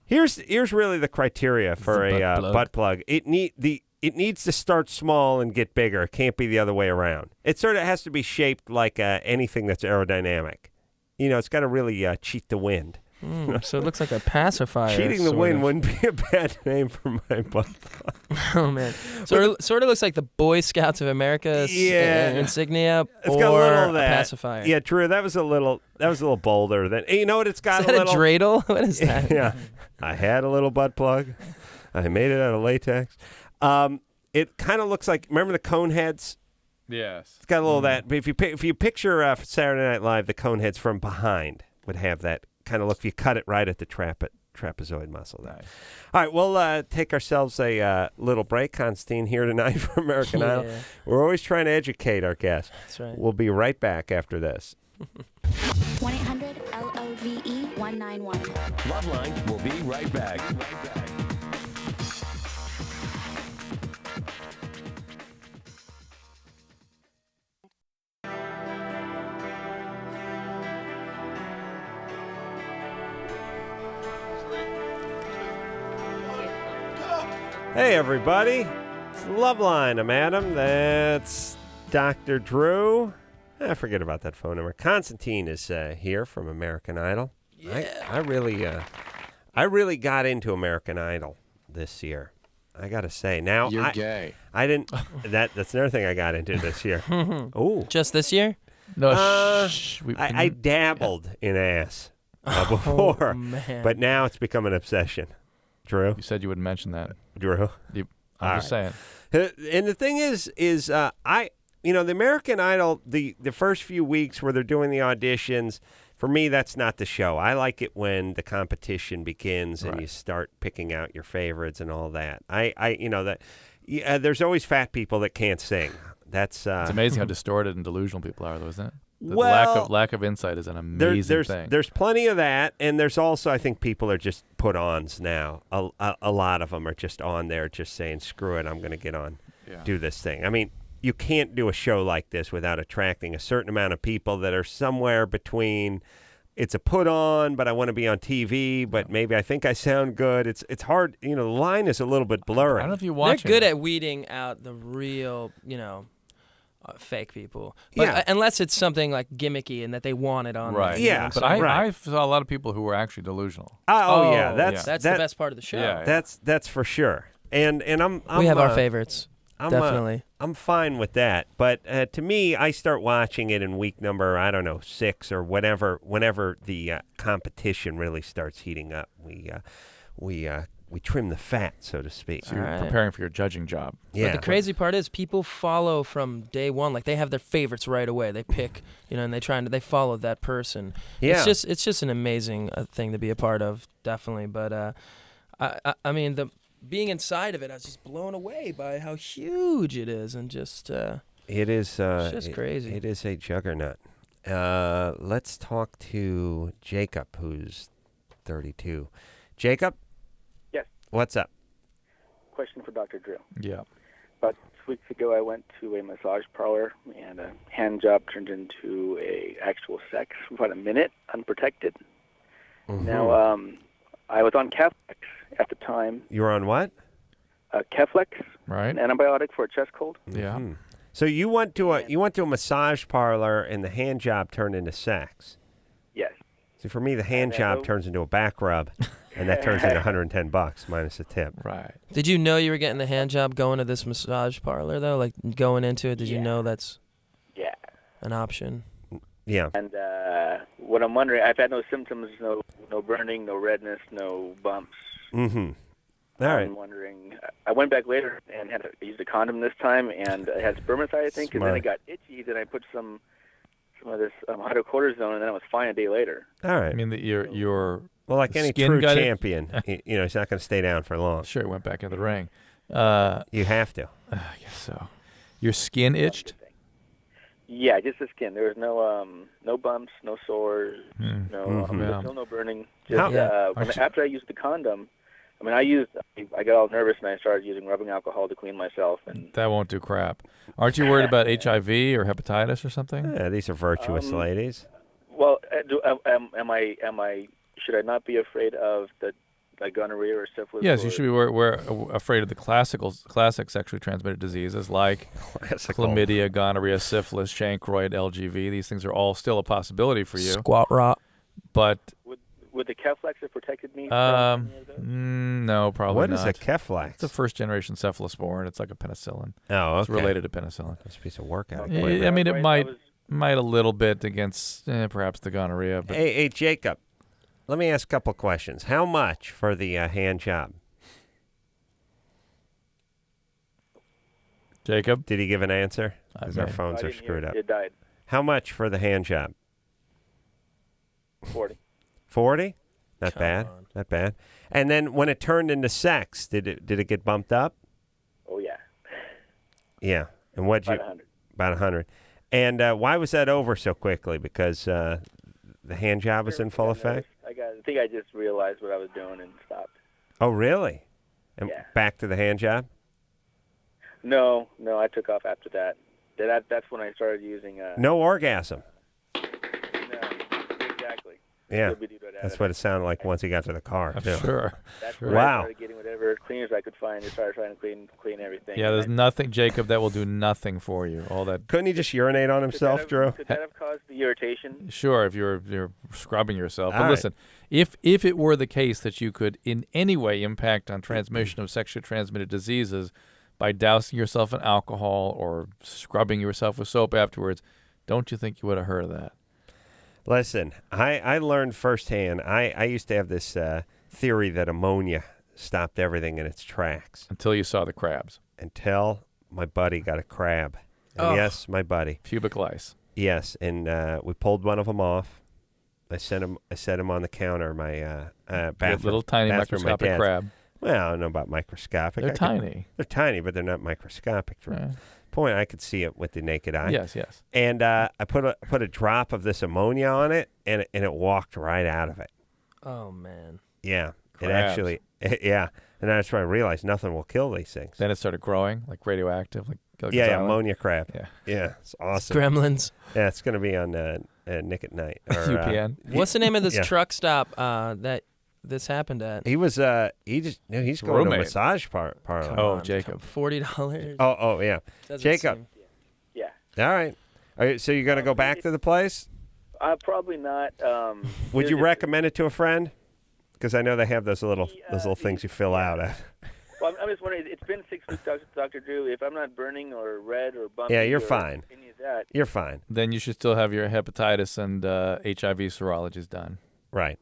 Here's really the criteria for a butt plug. It needs to start small and get bigger. It can't be the other way around. It sort of has to be shaped like anything that's aerodynamic. It's got to really cheat the wind. So it looks like a pacifier. Cheating the wind wouldn't be a bad name for my butt plug. Oh, man. Sort of looks like the Boy Scouts of America insignia it's got a little of a that. pacifier. Yeah, Drew, that was a little bolder than. You know what? It's got is that a little. A dreidel? What is that? Yeah. I had a little butt plug. I made it out of latex. It kind of looks like, remember the cone heads? Yes. It's got a little of that. But if you picture Saturday Night Live, the cone heads from behind would have that kind of look if you cut it right at the trapezoid muscle. Nice. All right, we'll take ourselves a little break. Constantine here tonight for American Idol. We're always trying to educate our guests. That's right. We'll be right back after this. 1-800-LOVE-191. LoveLine will be right back. Hey, everybody. It's LoveLine. I'm Adam. That's Dr. Drew. Forget about that phone number. Constantine is here from American Idol. Yeah. I really got into American Idol this year. I got to say. Now, You're gay. I didn't. That's another thing I got into this year. Oh. Just this year? No, I dabbled in ass before, man. but now it's become an obsession. Drew? You said you wouldn't mention that. Drew? I'm just saying. And the thing is the American Idol, the first few weeks where they're doing the auditions, for me, that's not the show. I like it when the competition begins and you start picking out your favorites and all that. There's always fat people that can't sing. That's it's amazing how distorted and delusional people are, though, isn't it? The lack of insight is an amazing thing. There's plenty of that, and there's also, I think, people are just put-ons now. A lot of them are just on there just saying, screw it, I'm going to get on, do this thing. I mean, you can't do a show like this without attracting a certain amount of people that are somewhere between, it's a put-on, but I want to be on TV, but maybe I think I sound good. It's hard. The line is a little bit blurry. I don't know if you watch They're good at weeding out the real, fake people. But, unless it's something like gimmicky and that they want it on. Right. there, Yeah. But I saw a lot of people who were actually delusional. Yeah. That's the best part of the show. Yeah. That's for sure. And I'm we have our favorites. Definitely. I'm fine with that. But to me, I start watching it in week number, 6 or whenever the competition really starts heating up. We trim the fat, so to speak. So you're preparing for your judging job. Yeah. But the crazy part is people follow from day one. Like they have their favorites right away. They pick, and they follow that person. Yeah. It's just an amazing thing to be a part of, definitely. But I mean, being inside of it, I was just blown away by how huge it is, and just it is it's just crazy. It is a juggernaut. Let's talk to Jacob, who's 32. Jacob? Yes. What's up? Question for Dr. Drew. Yeah. About 6 weeks ago, I went to a massage parlor, and a hand job turned into a actual sex for about a minute, unprotected. Mm-hmm. Now, I was on Keflex at the time. You were on what? Keflex, right? An antibiotic for a chest cold. Yeah. Mm-hmm. So you went to a massage parlor, and the hand job turned into sex. Yes. See, for me, the hand job turns into a back rub, and that turns into $110 minus a tip. Right. Did you know you were getting the hand job going to this massage parlor, though? Like, going into it, did you know that's an option? Yeah. And what I'm wondering, I've had no symptoms, no burning, no redness, no bumps. Mm-hmm. All right. I'm wondering, I went back later and used a condom this time, and I had spermicide, I think, and then it got itchy, then I put some of this hydrocortisone, and then it was fine a day later. All right. I mean, your well, like any skin true got champion, he's not going to stay down for long. Sure, he went back in the ring. You have to. I guess so. Your skin itched? Yeah, just the skin. There was no bumps, no sores, no burning. Just, after I used the condom, I got all nervous and I started using rubbing alcohol to clean myself. And that won't do crap. Aren't you worried about HIV or hepatitis or something? Yeah, these are virtuous ladies. Well, should I not be afraid of the gonorrhea or syphilis? Yes, you should be afraid of the classic sexually transmitted diseases like chlamydia, gonorrhea, syphilis, chancroid, LGV. These things are all still a possibility for you. Squat rot. But would the Keflex have protected me? From any of those? No, probably not. What is a Keflex? It's a first-generation cephalosporin. It's like a penicillin. Oh, okay. It's related to penicillin. That's a piece of workout. I mean, it might a little bit against perhaps the gonorrhea. But Hey, Jacob. Let me ask a couple questions. How much for the hand job? Jacob? Did he give an answer? Because our phones are screwed up. It died. How much for the hand job? 40. 40? Not bad. Not bad. And then when it turned into sex, did it get bumped up? Oh, yeah. Yeah. And what'd you? About 100. About 100. And why was that over so quickly? Because the hand job was in full effect? I think I just realized what I was doing and stopped. Oh, really? And Yeah. back to the hand job? No, I took off after that. That's when I started using. No orgasm. No, exactly. Yeah, that's what it sounded like once he got to the car. I'm too. sure. That's where Wow. I started getting whatever cleaners I could find to start trying to clean everything. Yeah, there's nothing, Jacob, that will do nothing for you. All that. Couldn't he just urinate on himself, Drew? Could that have caused the irritation? Sure, if you're scrubbing yourself. All But right. listen, if it were the case that you could in any way impact on transmission of sexually transmitted diseases by dousing yourself in alcohol or scrubbing yourself with soap afterwards, don't you think you would have heard of that? Listen, I learned firsthand. I used to have this theory that ammonia stopped everything in its tracks. Until you saw the crabs. Until my buddy got a crab. And Oh. yes, my buddy. Pubic lice. Yes, and we pulled one of them off. I set him on the counter in my bathroom. Little tiny bathroom, my microscopic dad's. crab. Well, I don't know about microscopic. They're tiny. They're tiny, but they're not microscopic. Yeah. Point, I could see it with the naked eye. Yes, yes. And I put a drop of this ammonia on it, and it walked right out of it. Oh, man. Yeah, Crabs. it actually. Yeah, and that's when I realized nothing will kill these things. Then it started growing, like radioactive, like Gilligan's Yeah, Island. ammonia crab. Yeah. It's awesome. Gremlins. Yeah, it's going to be on Nick at Night. Or, UPN. What's the name of this yeah. truck stop that this happened at? He was he's going to a Roommate. massage parlor. Oh, Jacob. $40. Oh yeah. Doesn't Jacob. seem- Yeah. All right. So you're going to go back to the place? Probably not. Would you recommend it to a friend? Because I know they have those little things you fill out. Well, I'm just wondering. It's been 6 weeks, Dr. Drew. If I'm not burning or red or bumpy, Yeah, you're or fine. Any of that, You're fine. Then you should still have your hepatitis and HIV serologies done. Right.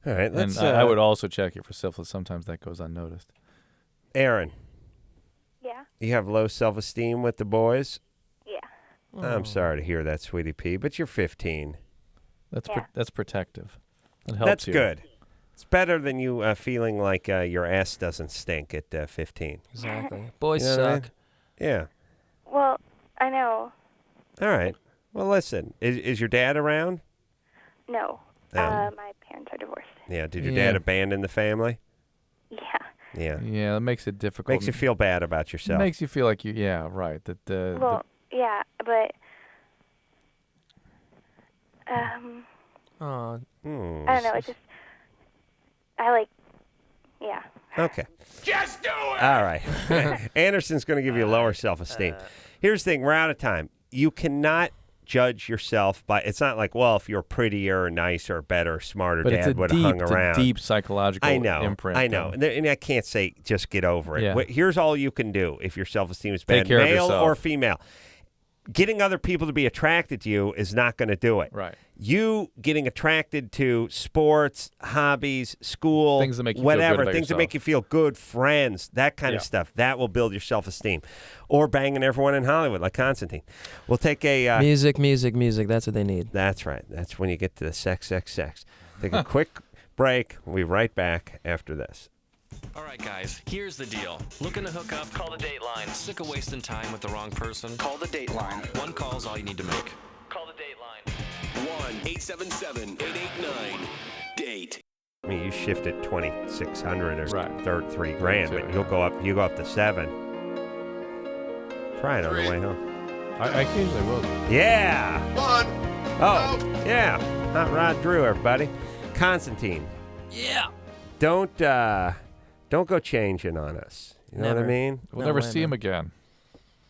All right. Let's, And I would also check you for syphilis. Sometimes that goes unnoticed. Aaron, Yeah. you have low self-esteem with the boys? Yeah. I'm sorry to hear that, sweetie pea, but you're 15. That's protective. That helps That's you. good. It's better than you feeling like your ass doesn't stink at 15. Exactly. Boys You know what I mean? suck. Yeah. Well, I know. All right. Well, listen. Is your dad around? No. Oh. My parents are divorced. Yeah. Did your dad abandon the family? Yeah. Yeah. Yeah, that makes it difficult. Makes you feel bad about yourself. Makes you feel like right. That Well, yeah, but Oh. I don't know. It's just yeah. Okay. Just do it! All right. Anderson's going to give you lower self-esteem. Here's the thing. We're out of time. You cannot judge yourself by... It's not like, well, if you're prettier or nicer or better or smarter, But Dad would have hung around. It's a deep psychological imprint. I know. And I can't say just get over it. Yeah. Here's all you can do if your self-esteem is bad, Take care of male yourself. or female. Getting other people to be attracted to you is not going to do it. Right. You getting attracted to sports, hobbies, school, Things that make you feel whatever, good about things that yourself. make you feel good, friends, that kind of Yeah. stuff, that will build your self-esteem. Or banging everyone in Hollywood like Constantine. We'll take a... music. That's what they need. That's right. That's when you get to the sex. Take a quick break. We'll be right back after this. All right, guys, here's the deal. Looking to hook up? Call the Dateline. Sick of wasting time with the wrong person? Call the Dateline. One call's all you need to make. Call the Dateline. 1-877-889-DATE. I mean, you shifted 2,600 or Right. $3 grand, but you go up to 7. Try it on the way home. I occasionally will. Yeah. Oh, yeah. Hot Rod Drew, everybody. Constantine. Yeah. Don't go changing on us. You know what I Never. mean? We'll No never way, see him man. again.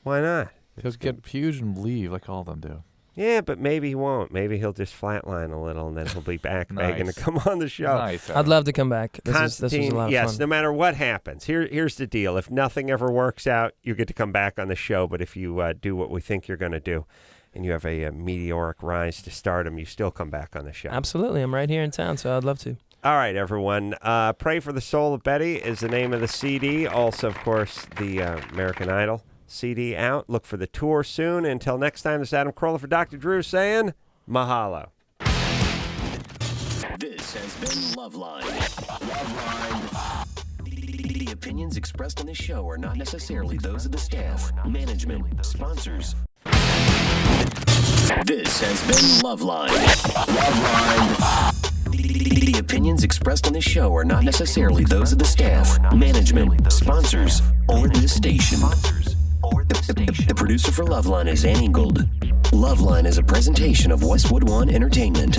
Why not? He'll get huge and leave like all of them do. Yeah, but maybe he won't. Maybe he'll just flatline a little, and then he'll be back begging to Nice. come on the show. Nice. I'd love to come back. This was Constantine, a lot of yes, fun. no matter what happens, here's the deal. If nothing ever works out, you get to come back on the show. But if you do what we think you're going to do, and you have a meteoric rise to stardom, you still come back on the show. Absolutely. I'm right here in town, so I'd love to. All right, everyone. Pray for the Soul of Betty is the name of the CD. Also, of course, the American Idol CD out. Look for the tour soon. Until next time, this is Adam Carolla for Dr. Drew saying mahalo. This has been LoveLine. The opinions expressed on this show are not necessarily those of the staff, management, sponsors. This has been LoveLine. The opinions expressed on this show are not necessarily those of the staff, management, sponsors, or this station. The producer for LoveLine is Annie Gold. LoveLine is a presentation of Westwood One Entertainment.